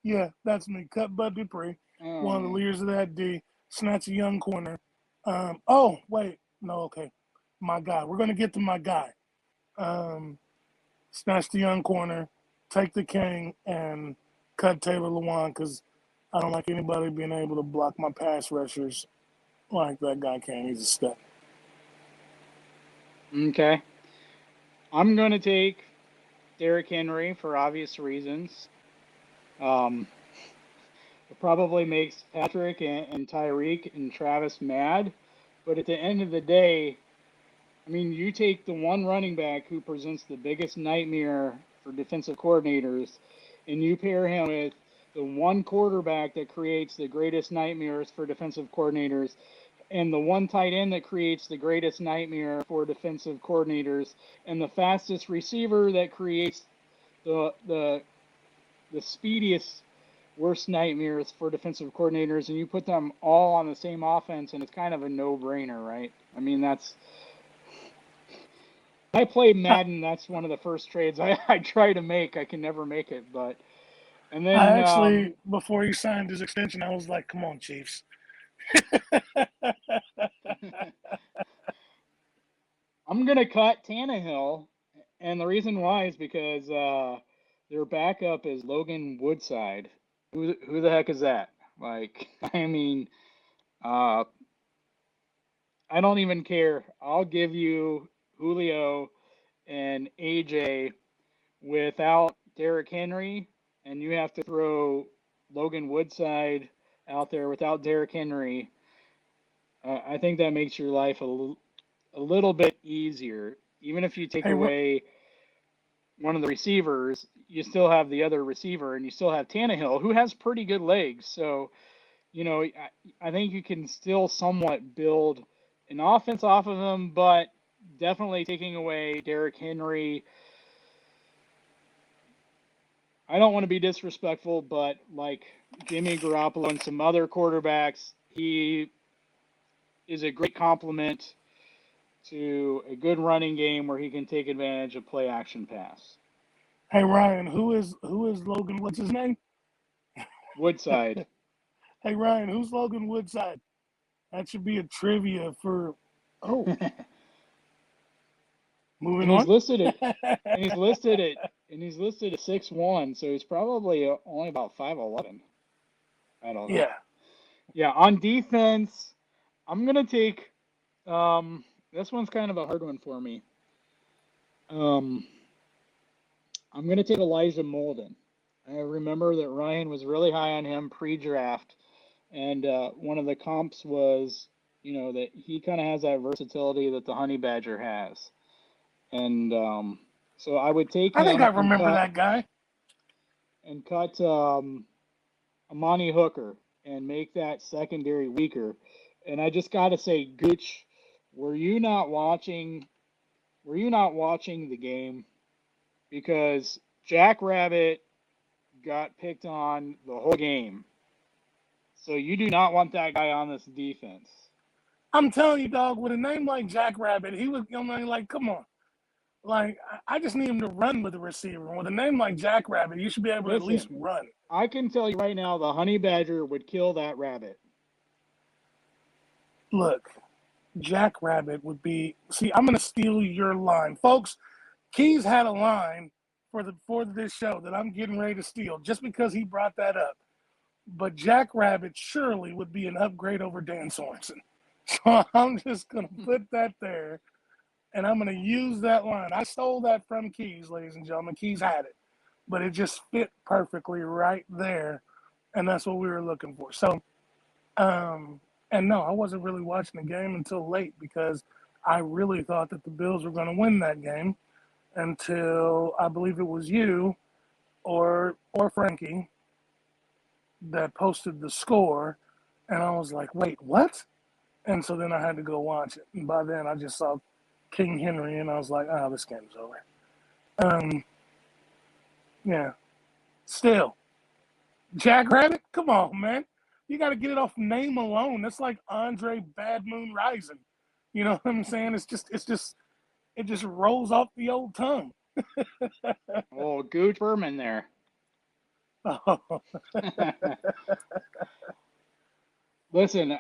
Yeah, that's me. Cut Bud Dupree, Oh, one of the man. leaders of that D. Snatch a young corner. Oh, wait. No, okay. My guy. We're going to get to my guy. Snatch the young corner, take the king, and cut Taylor Lewan because I don't like anybody being able to block my pass rushers like that guy can. He's a stud. Okay. I'm going to take Derrick Henry for obvious reasons. It probably makes Patrick and Tyreek and Travis mad, but at the end of the day, I mean, you take the one running back who presents the biggest nightmare for defensive coordinators, and you pair him with the one quarterback that creates the greatest nightmares for defensive coordinators, and the one tight end that creates the greatest nightmare for defensive coordinators, and the fastest receiver that creates the speediest worst nightmares for defensive coordinators, and you put them all on the same offense, and it's kind of a no-brainer, right? I mean, I play Madden. That's one of the first trades I try to make. I can never make it, but and I then actually, before he signed his extension, I was like, come on, Chiefs. I'm gonna cut Tannehill, and the reason why is because their backup is Logan Woodside. Who the heck is that? Like, I mean, uh, I don't even care. I'll give you Julio and AJ without Derrick Henry, and you have to throw Logan Woodside out there without Derrick Henry. I think that makes your life a little bit easier. Even if you take Hey, away one of the receivers, you still have the other receiver, and you still have Tannehill, who has pretty good legs. So, I think you can still somewhat build an offense off of him, but definitely taking away Derrick Henry. I don't want to be disrespectful, but like Jimmy Garoppolo and some other quarterbacks, he is a great complement to a good running game where he can take advantage of play action pass. hey Ryan, who is Logan? What's his name? Woodside. Hey Ryan, who's Logan Woodside? That should be a trivia for. Oh, and moving he's on. listed at and he's listed at 6'1", so he's probably only about 5'11". I don't know. Yeah. Yeah, on defense, I'm gonna take this one's kind of a hard one for me. Um I'm gonna take Elijah Molden. I remember that Ryan was really high on him pre-draft, and one of the comps was, that he kind of has that versatility that the Honey Badger has, and so I would take I think I him and remember that guy. cut Amani Hooker and make that secondary weaker. And I just got to say, Gooch, were you not watching were you not watching the game? Because Jack Rabbit got picked on the whole game. So you do not want that guy on this defense. I'm telling you, dog, with a name like Jack Rabbit, he was, I mean, like, come on. Like, I just need him to run with a receiver. With a name like Jack Rabbit, you should be able to at least run. I can tell you right now, the honey badger would kill that rabbit. Look, Jack Rabbit would be. See, I'm going to steal your line, folks. Keys had a line for this show that I'm getting ready to steal just because he brought that up. But Jack Rabbit surely would be an upgrade over Dan Sorensen. So I'm just going to put that there, and I'm going to use that line. I stole that from Keys, ladies and gentlemen. Keys had it, but it just fit perfectly right there, and that's what we were looking for. So, and no, I wasn't really watching the game until late because I really thought that the Bills were going to win that game until I believe it was you or Frankie that posted the score, and I was like, wait, what? And so then I had to go watch it. And by then I just saw King Henry, and I was like, oh, this game's over. Yeah. Still, Jack Rabbit, come on, man. You got to get it off name alone. That's like Andre Bad Moon Rising. You know what I'm saying? It just rolls off the old tongue. Oh, Gooch Berman there. Oh. Listen,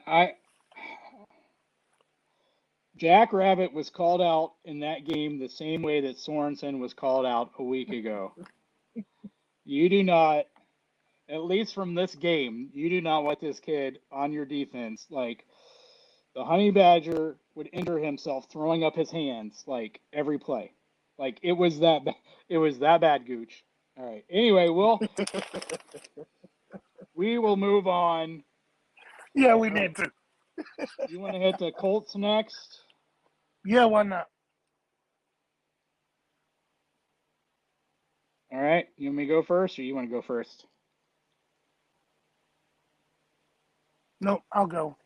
Jack Rabbit was called out in that game the same way that Sorensen was called out a week ago. You do not, at least from this game, you do not want this kid on your defense. Like, the Honey Badger would injure himself throwing up his hands, like, every play. Like, it was that bad, Gooch. All right. Anyway, we will move on. Yeah, we need to. You want to hit the Colts next? Yeah, why not? All right. You want me to go first, or you want to go first? Nope, I'll go.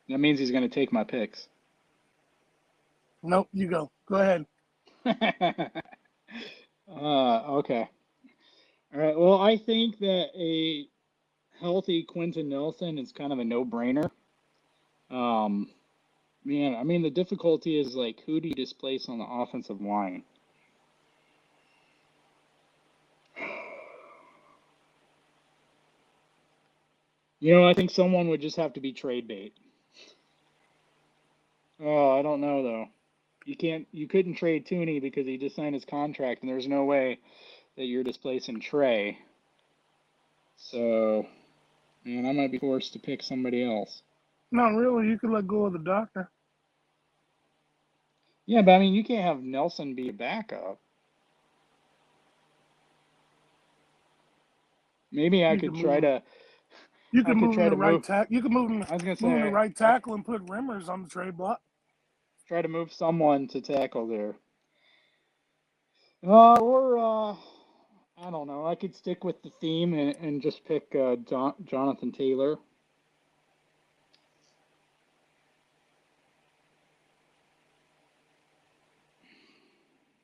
That means he's going to take my picks. Nope, you go. Go ahead. Okay. All right. Well, I think that a healthy Quentin Nelson is kind of a no-brainer. Man, I mean, the difficulty is, like, who do you displace on the offensive line? You know, I think someone would just have to be trade bait. Oh, I don't know though. You couldn't trade Tooney because he just signed his contract, and there's no way that you're displacing Trey. So, man, I might be forced to pick somebody else. No, really, you could let go of the doctor. Yeah, but I mean, you can't have Nelson be a backup. Maybe I could try to. You can move him to right tackle. You can move him. I was gonna say move him to right tackle and put Rimmers on the trade block. Try to move someone to tackle there. Or I don't know. I could stick with the theme and just pick Jonathan Taylor.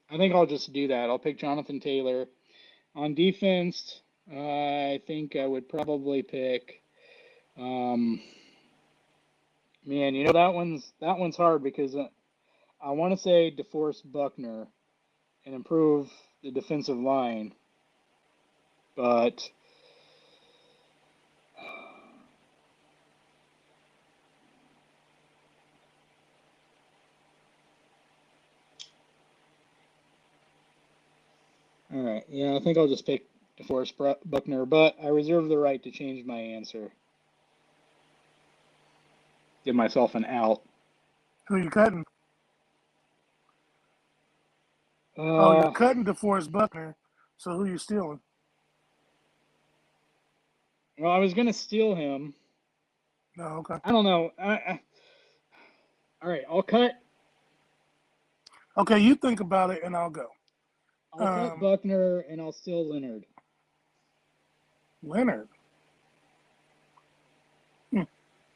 I think I'll just do that. I'll pick Jonathan Taylor. On defense, I think I would probably pick. Man, you know that one's hard because I want to say DeForest Buckner and improve the defensive line, but all right, yeah, I think I'll just pick DeForest Buckner, but I reserve the right to change my answer. Give myself an out. Who you cutting? You're cutting DeForest Buckner. So who you stealing? Well, I was gonna steal him. No, okay. I don't know. All right, I'll cut. Okay, you think about it, and I'll go. I'll cut Buckner, and I'll steal Leonard. Leonard?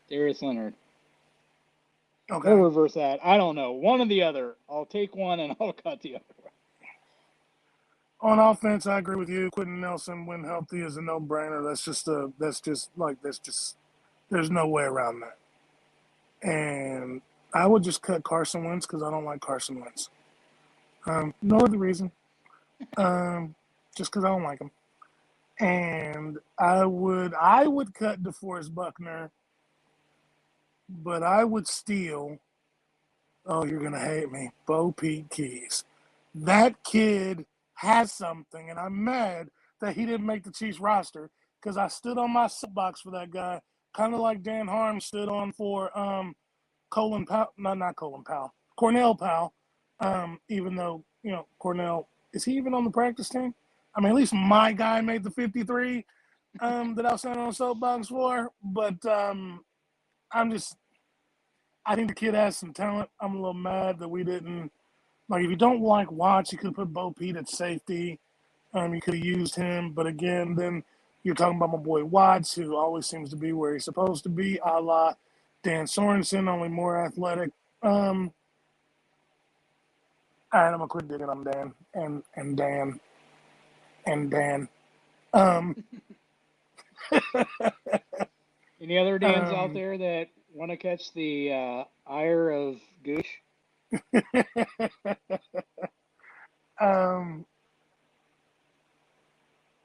Darius Leonard. Okay. Or reverse that. I don't know. One or the other. I'll take one and I'll cut the other one. On offense, I agree with you. Quentin Nelson, when healthy, is a no-brainer. There's no way around that. And I would just cut Carson Wentz because I don't like Carson Wentz. No other reason. Just because I don't like him. And I would cut DeForest Buckner, but I would steal. Oh, you're gonna hate me, Bo Pete Keys. That kid has something, and I'm mad that he didn't make the Chiefs roster because I stood on my soapbox for that guy, kind of like Dan Harm stood on for Colin Powell. No, not Colin Powell. Cornell Powell. Even though Cornell, is he even on the practice team? I mean, at least my guy made the 53 that I was standing on a soapbox for. But I think the kid has some talent. I'm a little mad that we didn't. Like, if you don't like Watts, you could put Bo Pete at safety. You could have used him. But again, then you're talking about my boy Watts, who always seems to be where he's supposed to be, a la Dan Sorensen, only more athletic. All right, I'm going to quit digging on Dan and Dan. Any other Dans out there that want to catch the ire of Gooch?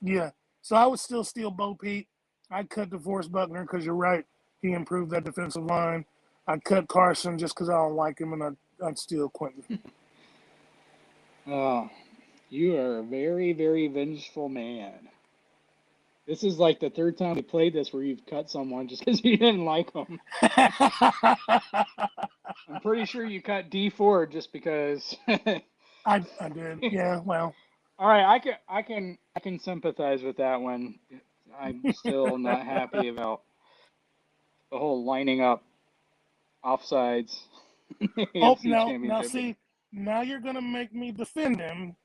Yeah. So I would still steal Bo Pete. I'd cut DeForest Buckner because you're right. He improved that defensive line. I'd cut Carson just because I don't like him, and I'd steal Quentin. Oh, you are a very, very vengeful man. This is like the third time we played this where you've cut someone just because you didn't like them. I'm pretty sure you cut D Ford just because. I did. Yeah. Well. All right, I can sympathize with that one. I'm still not happy about the whole lining up offsides. Oh, AFC now Championship. see, now you're gonna make me defend him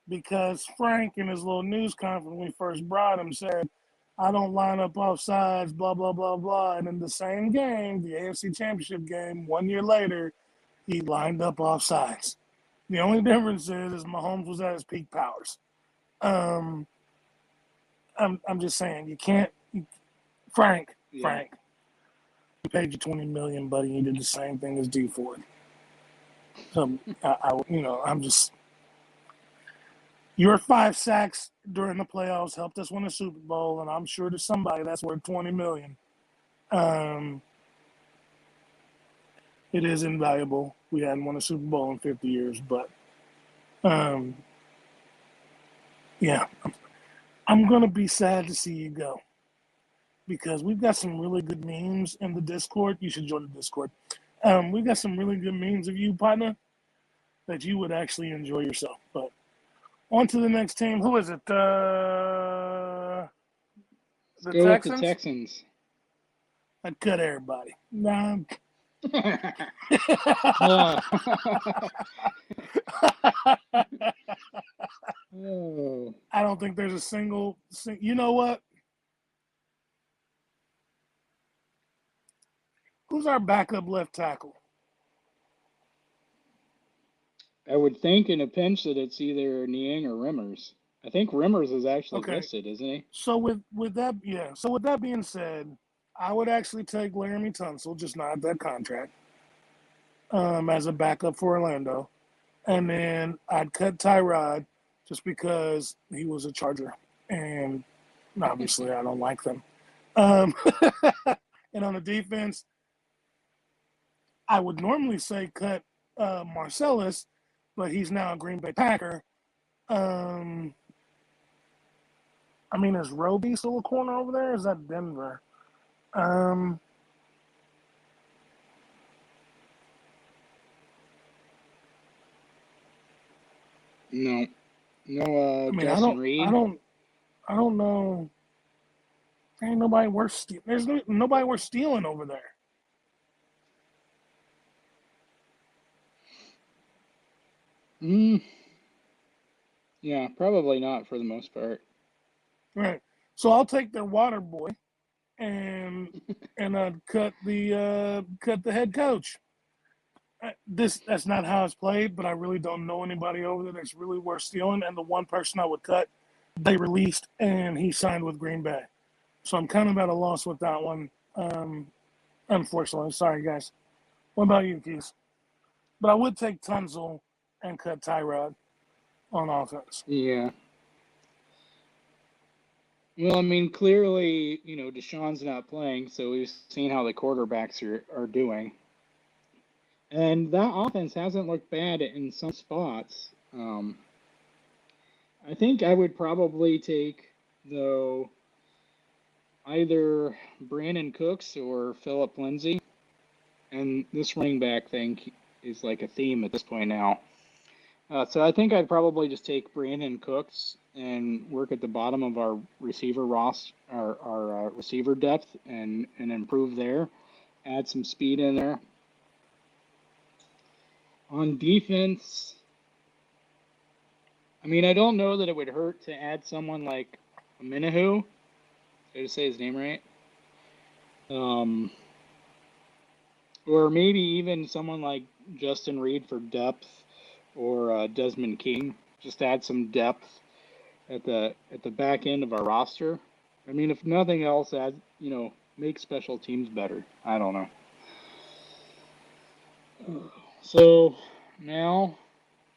because Frank in his little news conference when we first brought him said, I don't line up offsides, blah, blah, blah, blah. And in the same game, the AFC Championship game, 1 year later, he lined up offsides. The only difference is Mahomes was at his peak powers. I'm just saying, you can't, Frank, we paid you $20 million, buddy. You did the same thing as D Ford. So I'm just. Your 5 sacks during the playoffs helped us win a Super Bowl, and I'm sure to somebody that's worth $20 million. It is invaluable. We hadn't won a Super Bowl in 50 years, but yeah, I'm gonna be sad to see you go because we've got some really good memes in the Discord. You should join the Discord. We've got some really good memes of you, partner, that you would actually enjoy yourself. But on to the next team. Who is it? The Go Texans? with the Texans. I'd cut everybody. Nah. Oh. I don't think there's a single. You know what? Who's our backup left tackle? I would think in a pinch that it's either Niang or Rimmers. I think Rimmers is actually listed, isn't he? So with that, yeah. So with that being said, I would actually take Laramie Tunsil, just not that contract, as a backup for Orlando, and then I'd cut Tyrod just because he was a Charger, and obviously I don't like them. And on the defense, I would normally say cut Marcellus, but he's now a Green Bay Packer. I mean, is Roby still a corner over there? Or is that Denver? No. Justin Reed. I don't know. There ain't nobody worth there's nobody worth stealing over there. Yeah, probably not for the most part. Right. So I'll take their water boy and I'd cut the head coach. that's not how it's played, but I really don't know anybody over there that's really worth stealing. And the one person I would cut, they released, and he signed with Green Bay. So I'm kind of at a loss with that one. Unfortunately, sorry guys. What about you, Keith? But I would take Tunzel and cut Tyrod on offense. Yeah. Well, I mean, clearly, Deshaun's not playing, so we've seen how the quarterbacks are doing. And that offense hasn't looked bad in some spots. I think I would probably take, though, either Brandon Cooks or Phillip Lindsay. And this running back thing is like a theme at this point now. So I think I'd probably just take Brandon Cooks and work at the bottom of our receiver roster, our receiver depth, and improve there. Add some speed in there. On defense, I mean, I don't know that it would hurt to add someone like Minahu. Did I say his name right? Or maybe even someone like Justin Reed for depth, or Desmond King. Just add some depth at the back end of our roster. I mean, if nothing else, make special teams better. I don't know. So now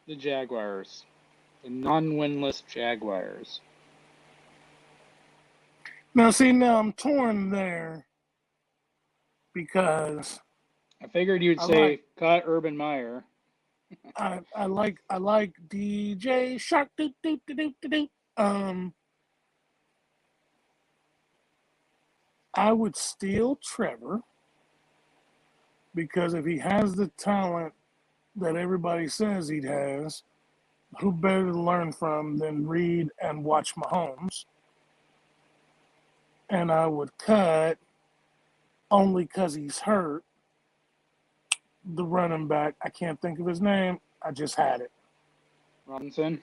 the Jaguars, the non-winless Jaguars. Now, see, now I'm torn there because I figured you'd say cut Urban Meyer. I like DJ Shark. I would steal Trevor because if he has the talent that everybody says he has, who better to learn from than read and watch Mahomes? And I would cut, only because he's hurt, the running back. I can't think of his name. I just had it. Robinson?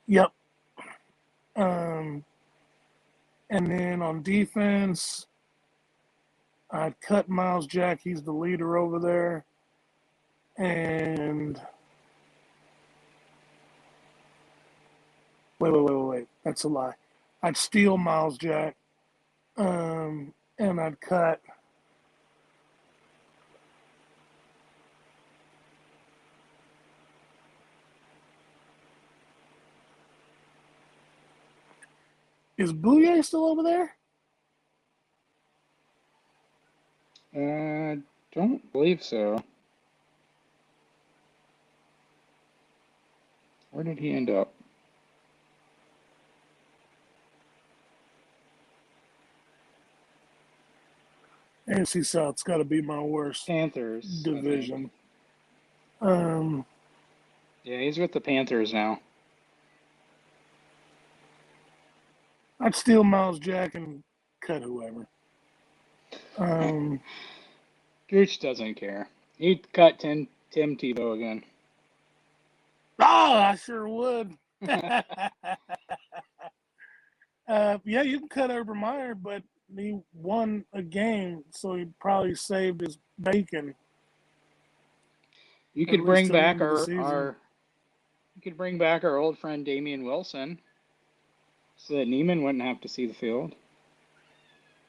Yep. And then on defense, I'd cut Miles Jack. He's the leader over there. And wait. That's a lie. I'd steal Miles Jack. And I'd cut Is Bouye still over there? Don't believe so. Where did he end up? AFC South's got to be my worst Panthers division. Yeah, he's with the Panthers now. I'd steal Miles Jack and cut whoever. Gooch doesn't care. He'd cut Tim Tebow again. Oh, I sure would. Yeah, you can cut Urban Meyer, but he won a game, so he probably saved his bacon. You could bring back our old friend Damian Wilson, so that Neiman wouldn't have to see the field.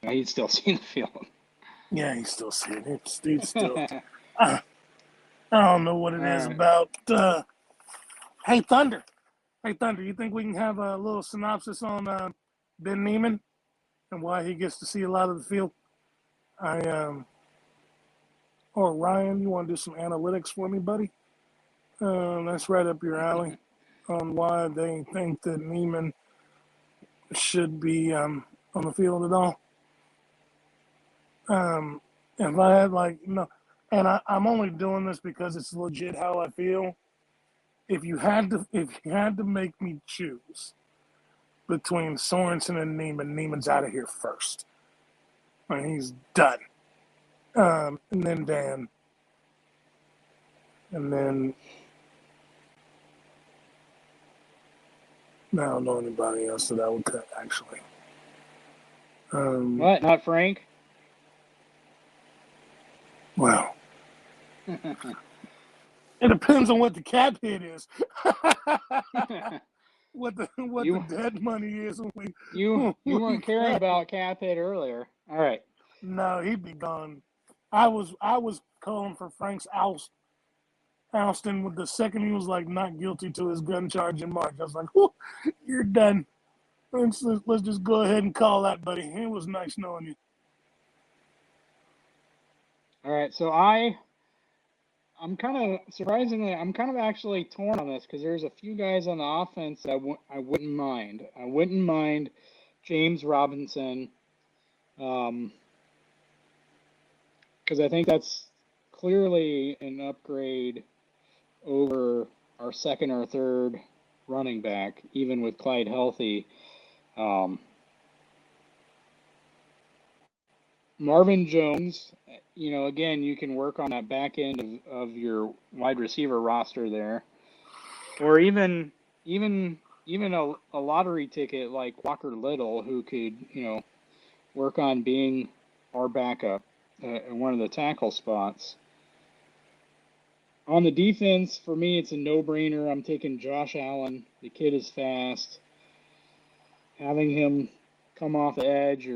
No, he'd still see the field. Yeah, he's still seeing it. He's still. I don't know what it is about. Hey, Thunder. You think we can have a little synopsis on Ben Neiman and why he gets to see a lot of the field? Or Ryan, you want to do some analytics for me, buddy? That's right up your alley on why they think that Neiman should be on the field at all. If I had and I'm only doing this because it's legit how I feel. If you had to make me choose between Sorensen and Neiman's out of here first. I mean, he's done. And then Dan. And then I don't know anybody else that I would cut, actually. What? Not Frank? Well. It depends on what the cap hit is. what You- the dead money is when You we weren't caring cut. about cap hit earlier. All right. No, he'd be gone. I was calling for Frank's ousting with the second he was like not guilty to his gun charge in March. I was like, you're done. Let's just go ahead and call that, buddy. It was nice knowing you. All right. So I'm kind of surprisingly, I'm kind of actually torn on this because there's a few guys on the offense that I wouldn't mind. I wouldn't mind James Robinson, because I think that's clearly an upgrade over our second or third running back, even with Clyde healthy. Marvin Jones, again, you can work on that back end of your wide receiver roster there, or even a lottery ticket like Walker Little, who could work on being our backup in one of the tackle spots. On the defense, for me, it's a no-brainer. I'm taking Josh Allen. The kid is fast. Having him come off the edge,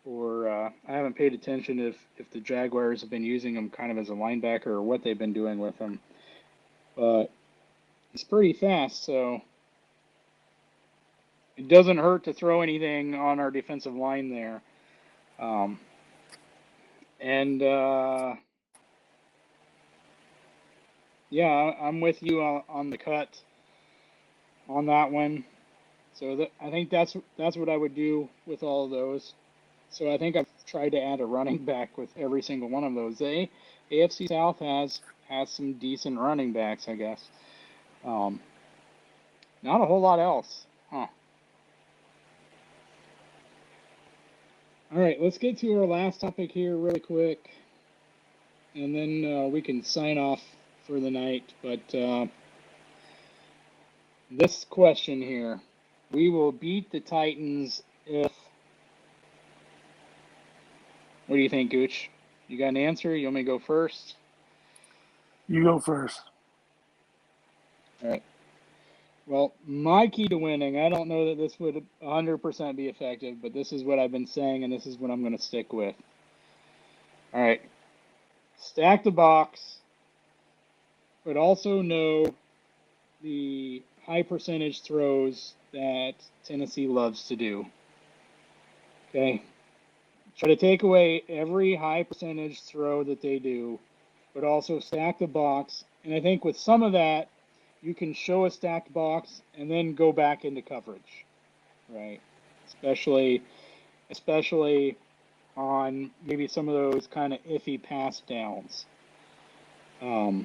or I haven't paid attention if the Jaguars have been using him kind of as a linebacker or what they've been doing with him. But he's pretty fast, so it doesn't hurt to throw anything on our defensive line there. Yeah, I'm with you on the cut on that one. So I think that's what I would do with all of those. So I think I've tried to add a running back with every single one of those. The AFC South has some decent running backs, I guess. Not a whole lot else, huh? All right, let's get to our last topic here really quick, and then we can sign off for the night. But this question here: we will beat the Titans if. What do you think, Gooch? You got an answer? You want me to go first? You go first. All right. Well, my key to winning, I don't know that this would 100% be effective, but this is what I've been saying, and this is what I'm going to stick with. All right. Stack the box, but also know the high percentage throws that Tennessee loves to do. Okay? Try to take away every high percentage throw that they do, but also stack the box. And I think with some of that, you can show a stacked box and then go back into coverage, right? Especially on maybe some of those kind of iffy pass downs. I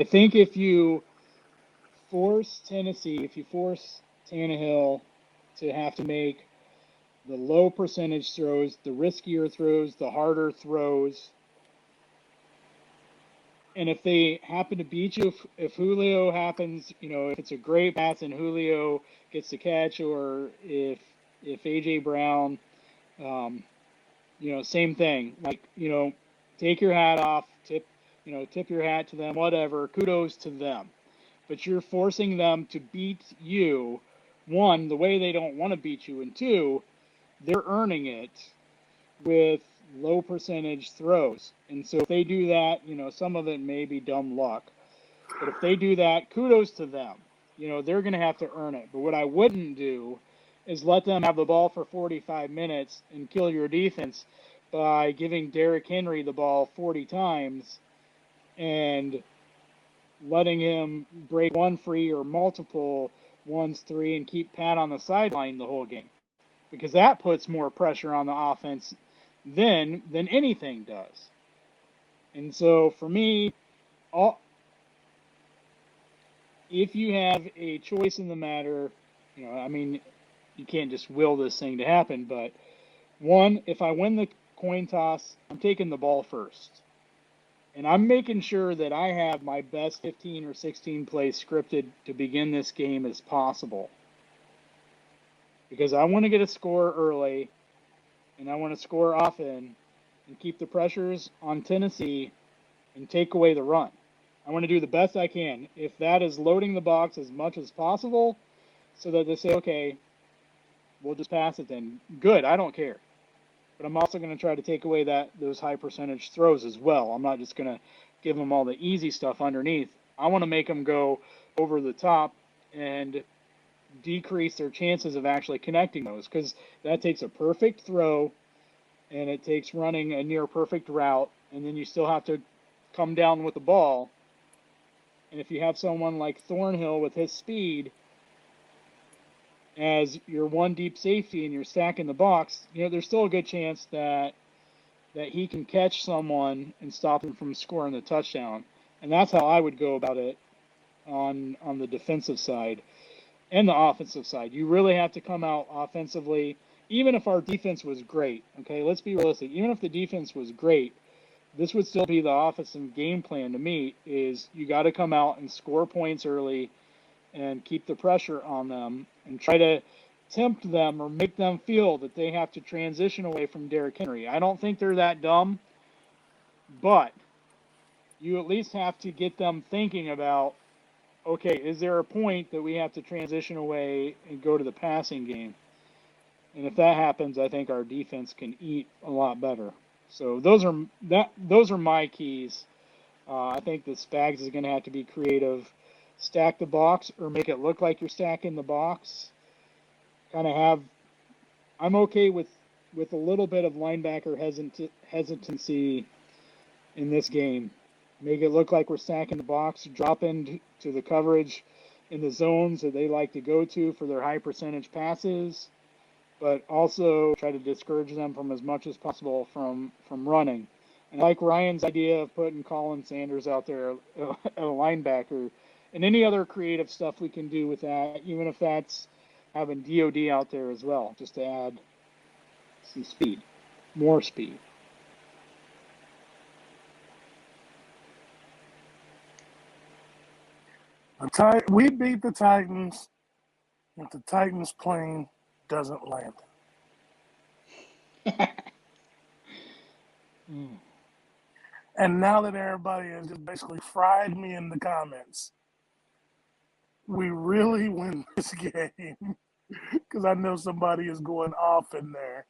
think if you force Tannehill to have to make the low percentage throws, the riskier throws, the harder throws, and if they happen to beat you, if Julio happens, if it's a great pass and Julio gets the catch, or if AJ Brown, same thing. Like, take your hat off, tip your hat to them, whatever. Kudos to them. But you're forcing them to beat you. One, the way they don't want to beat you, and two, they're earning it with low percentage throws. And so if they do that, some of it may be dumb luck. But if they do that, kudos to them. They're going to have to earn it. But what I wouldn't do is let them have the ball for 45 minutes and kill your defense by giving Derrick Henry the ball 40 times and letting him break one free or multiple ones three and keep Pat on the sideline the whole game. Because that puts more pressure on the offense than anything does. And so for me, if you have a choice in the matter, you can't just will this thing to happen, but one, if I win the coin toss, I'm taking the ball first. And I'm making sure that I have my best 15 or 16 plays scripted to begin this game as possible. Because I want to get a score early, and I want to score often, and keep the pressures on Tennessee and take away the run. I want to do the best I can. If that is loading the box as much as possible so that they say, okay, we'll just pass it then, good, I don't care. But I'm also going to try to take away those high percentage throws as well. I'm not just going to give them all the easy stuff underneath. I want to make them go over the top and decrease their chances of actually connecting those, because that takes a perfect throw and it takes running a near perfect route, and then you still have to come down with the ball. And if you have someone like Thornhill with his speed as your one deep safety and you're stacking the box, there's still a good chance that he can catch someone and stop him from scoring the touchdown. And that's how I would go about it on the defensive side and the offensive side. You really have to come out offensively, even if our defense was great. Okay, let's be realistic. Even if the defense was great, this would still be the offensive game plan to me, is you got to come out and score points early and keep the pressure on them and try to tempt them or make them feel that they have to transition away from Derrick Henry. I don't think they're that dumb, but you at least have to get them thinking about, okay, is there a point that we have to transition away and go to the passing game? And if that happens, I think our defense can eat a lot better. So those are my keys. I think that Spags is going to have to be creative. Stack the box or make it look like you're stacking the box. I'm okay with a little bit of linebacker hesitancy in this game. Make it look like we're stacking the box, drop into the coverage in the zones that they like to go to for their high percentage passes, but also try to discourage them from as much as possible from running. And I like Ryan's idea of putting Colin Sanders out there at a linebacker, and any other creative stuff we can do with that, even if that's having DOD out there as well, just to add some speed, more speed. We beat the Titans if the Titans plane doesn't land. And now that everybody has just basically fried me in the comments, we really win this game, because I know somebody is going off in there.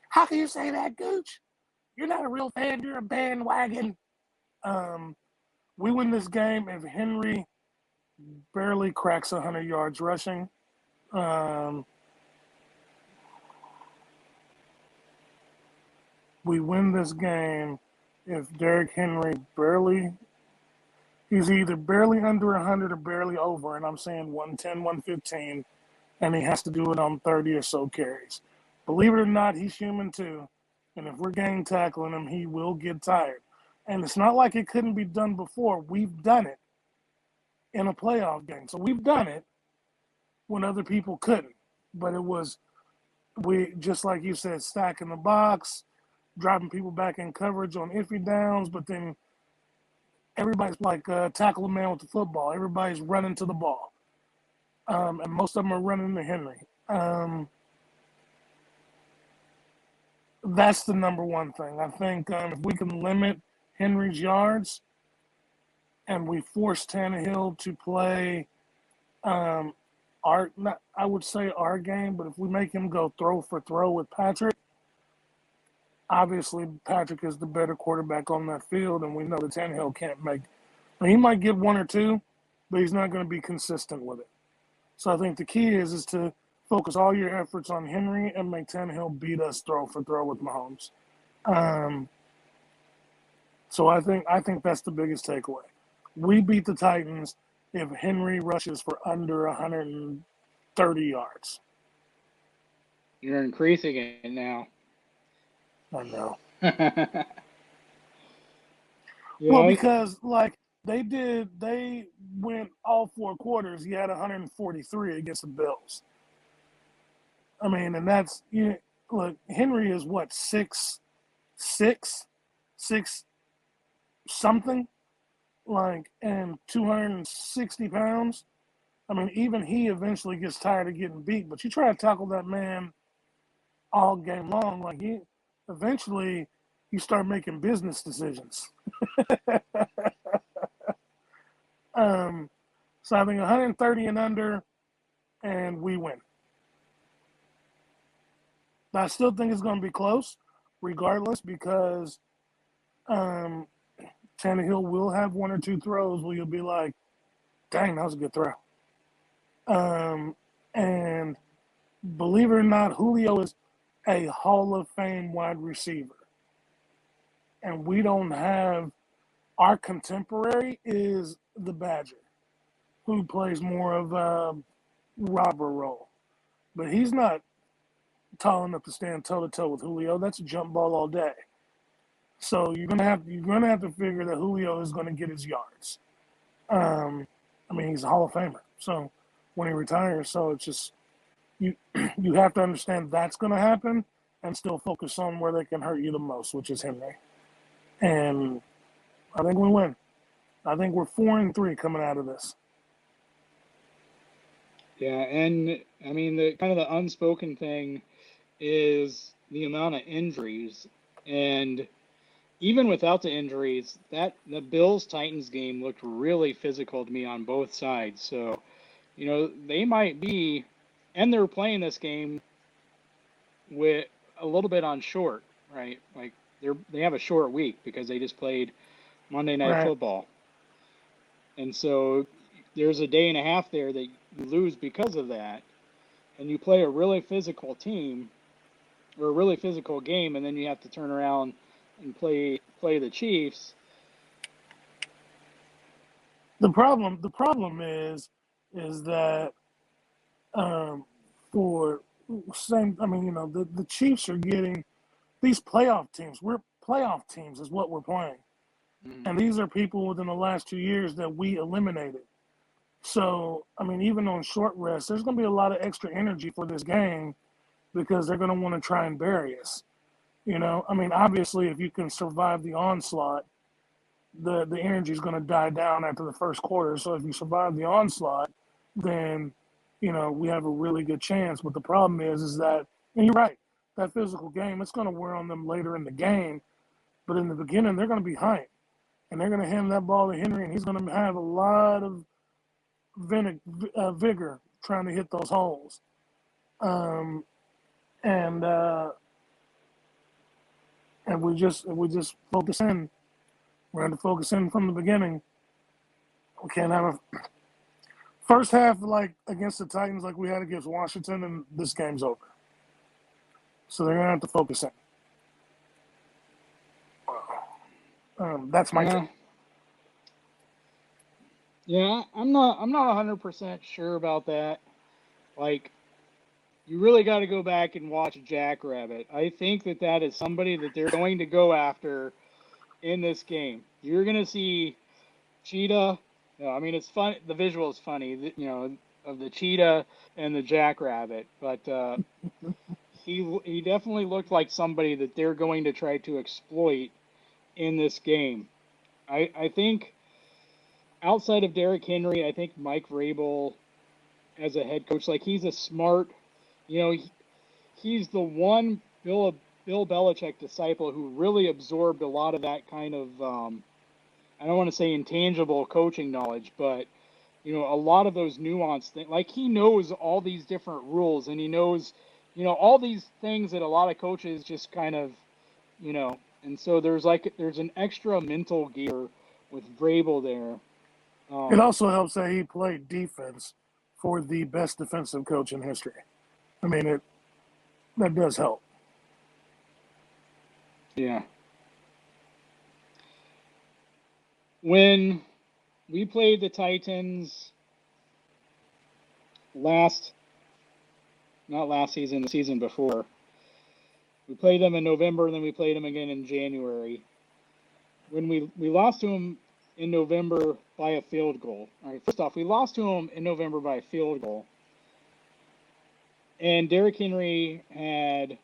How can you say that, Gooch? You're not a real fan. You're a bandwagon. We win this game if Henry barely cracks 100 yards rushing. We win this game if Derrick Henry he's either barely under 100 or barely over, and I'm saying 110, 115, and he has to do it on 30 or so carries. Believe it or not, he's human too, and if we're gang tackling him, he will get tired. And it's not like it couldn't be done before. We've done it in a playoff game. So we've done it when other people couldn't. But it was, just like you said, stacking the box, dropping people back in coverage on iffy downs, but then everybody's like tackle a man with the football. Everybody's running to the ball. And most of them are running to Henry. That's the number one thing. I think if we can limit Henry's yards and we force Tannehill to play I would say our game, but if we make him go throw for throw with Patrick, obviously Patrick is the better quarterback on that field, and we know that Tannehill can't make. He might get one or two, but he's not going to be consistent with it. So I think the key is to focus all your efforts on Henry and make Tannehill beat us throw for throw with Mahomes. So I think that's the biggest takeaway. We beat the Titans if Henry rushes for under 130 yards. You're increasing it now. I know. Well, because they went all 4 quarters. He had 143 against the Bills. I mean, and that's, look, Henry is what, 6'6", 6 something, and 260 pounds. I mean, even he eventually gets tired of getting beat. But you try to tackle that man all game long, eventually you start making business decisions. So I think 130 and under, and we win. I still think it's going to be close, regardless, because Tannehill will have one or two throws where you'll be like, dang, that was a good throw. And believe it or not, Julio is a Hall of Fame wide receiver. And we don't have, our contemporary is the Badger, who plays more of a robber role. But he's not tall enough to stand toe-to-toe with Julio. That's a jump ball all day. So you're gonna have to figure that Julio is gonna get his yards. I mean, he's a Hall of Famer. So when he retires, so it's just you have to understand that's gonna happen and still focus on where they can hurt you the most, which is Henry. And I think we win. I think we're 4-3 coming out of this. Yeah, and I mean the kind of the unspoken thing is the amount of injuries, and even without the injuries, that the Bills Titans game looked really physical to me on both sides. So, you know, they might be, and they're playing this game with a little bit on short, right? Like they have a short week because they just played Monday Night Right. Football, and so there's a day and a half there that you lose because of that, and you play a really physical team or a really physical game, and then you have to turn around and play the Chiefs. The problem is that for same. I mean, you know, the Chiefs are getting these playoff teams. We're playoff teams is what we're playing, and these are people within the last 2 years that we eliminated. So, I mean, even on short rest, there's going to be a lot of extra energy for this game because they're going to want to try and bury us. You know, I mean, obviously, if you can survive the onslaught, the energy is going to die down after the first quarter. So if you survive the onslaught, then, you know, we have a really good chance. But the problem is that, and you're right, that physical game, it's going to wear on them later in the game. But in the beginning, they're going to be hyped. And they're going to hand that ball to Henry, and he's going to have a lot of vigor trying to hit those holes. And we just focus in. We're going to focus in from the beginning. We can't have a first half like against the Titans like we had against Washington, and this game's over. So they're going to have to focus in. That's my take. Yeah, I'm not 100% sure about that. Like, you really got to go back and watch Jackrabbit. I think that is somebody that they're going to go after in this game. You're going to see Cheetah. I mean, it's fun. The visual is funny, you know, of the cheetah and the Jackrabbit. But he definitely looked like somebody that they're going to try to exploit in this game. I think outside of Derrick Henry, I think Mike Vrabel as a head coach, like he's a smart, you know, he's the one Bill Belichick disciple who really absorbed a lot of that kind of, I don't want to say intangible coaching knowledge, but, you know, a lot of those nuanced things. Like he knows all these different rules, and he knows, you know, all these things that a lot of coaches just kind of, you know, and so there's an extra mental gear with Vrabel there. It also helps that he played defense for the best defensive coach in history. I mean, that does help. Yeah. When we played the Titans not last season, the season before, we played them in November, and then we played them again in January. When we lost to them in November by a field goal. All right, first off, we lost to them in November by a field goal. And Derrick Henry had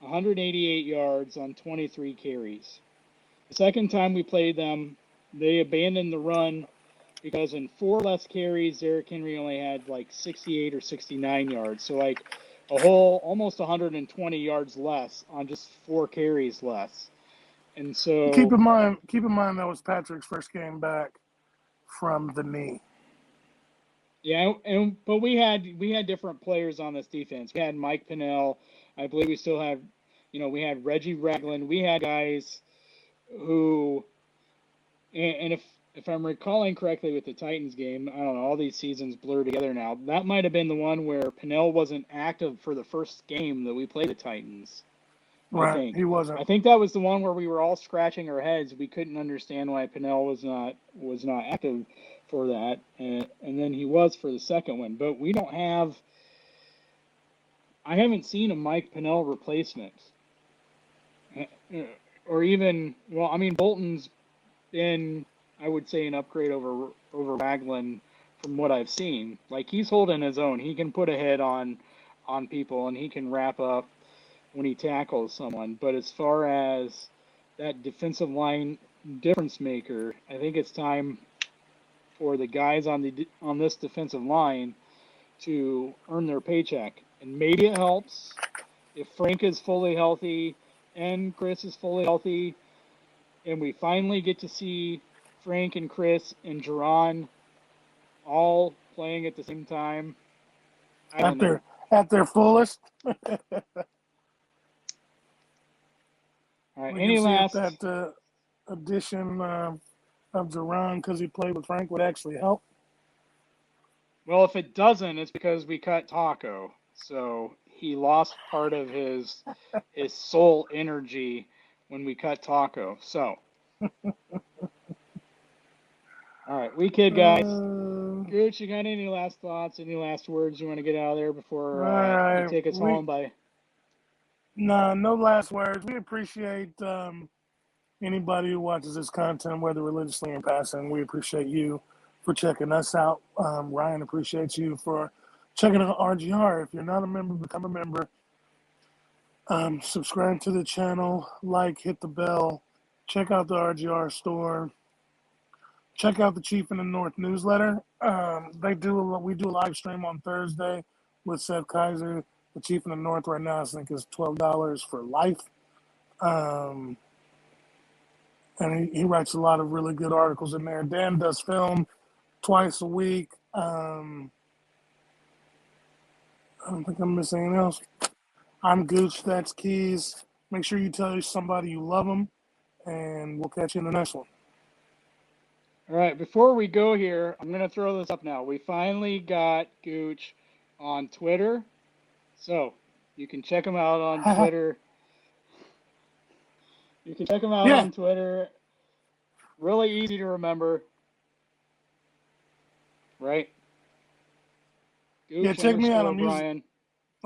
188 yards on 23 carries. The second time we played them, they abandoned the run because in 4 less carries, Derrick Henry only had like 68 or 69 yards. So like a whole almost 120 yards less on just 4 carries less. And so keep in mind that was Patrick's first game back from the knee. Yeah, but we had different players on this defense. We had Mike Pennell. I believe we still have, we had Reggie Ragland. We had guys who, and if I'm recalling correctly with the Titans game, I don't know, all these seasons blur together now. That might have been the one where Pennell wasn't active for the first game that we played the Titans. Right, he wasn't. I think that was the one where we were all scratching our heads. We couldn't understand why Pennell was not active for that, and then he was for the second one. But we don't have. I haven't seen a Mike Pennell replacement, or even Bolton's been, I would say, an upgrade over Ragland from what I've seen. Like, he's holding his own. He can put a head on people, and he can wrap up when he tackles someone. But as far as that defensive line difference maker, I think it's time for the guys on this defensive line to earn their paycheck. And maybe it helps if Frank is fully healthy and Chris is fully healthy, and we finally get to see Frank and Chris and Jerron all playing at the same time. At their fullest. All right. We Any can see last if that addition of Jerron, because he played with Frank, would actually help? Well, if it doesn't, it's because we cut Taco, so he lost part of his soul energy when we cut Taco. So, all right, we kid, guys. Gooch, you got any last thoughts? Any last words you want to get out of there before you take us home? No last words. We appreciate anybody who watches this content, whether religiously or passing. We appreciate you for checking us out. Ryan appreciates you for checking out RGR. If you're not a member, become a member. Subscribe to the channel, hit the bell, check out the RGR store, check out the Chief in the North newsletter. We do a live stream on Thursday with Seth Kaiser. The Chief in the North right now, I think, is $12 for life. And he writes a lot of really good articles in there. Dan does film twice a week. I don't think I'm missing anything else. I'm Gooch, that's Keys. Make sure you tell somebody you love them, and we'll catch you in the next one. All right, before we go here, I'm going to throw this up now. We finally got Gooch on Twitter, so you can check him out on Twitter. You can check him out on Twitter. Really easy to remember. Right? Gooch check me out. I'm Brian.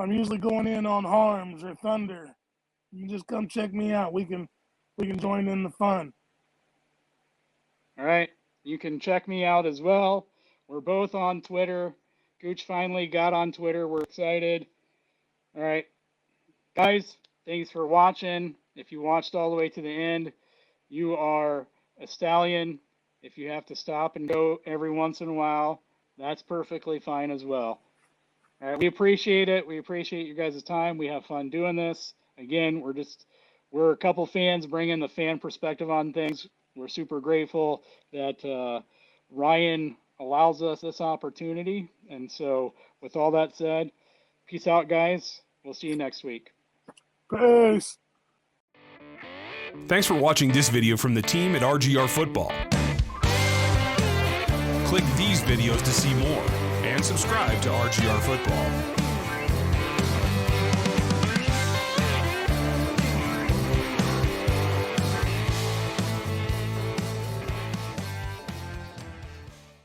usually going in on Harms or Thunder. You just come check me out. We can join in the fun. All right. You can check me out as well. We're both on Twitter. Gooch finally got on Twitter. We're excited. All right. Guys, thanks for watching. If you watched all the way to the end, you are a stallion. If you have to stop and go every once in a while, that's perfectly fine as well. All right, we appreciate it. We appreciate you guys' time. We have fun doing this. Again, we're a couple fans bringing the fan perspective on things. We're super grateful that Ryan allows us this opportunity. And so with all that said, peace out, guys. We'll see you next week. Peace. Thanks for watching this video from the team at RGR Football. Click these videos to see more and subscribe to RGR Football.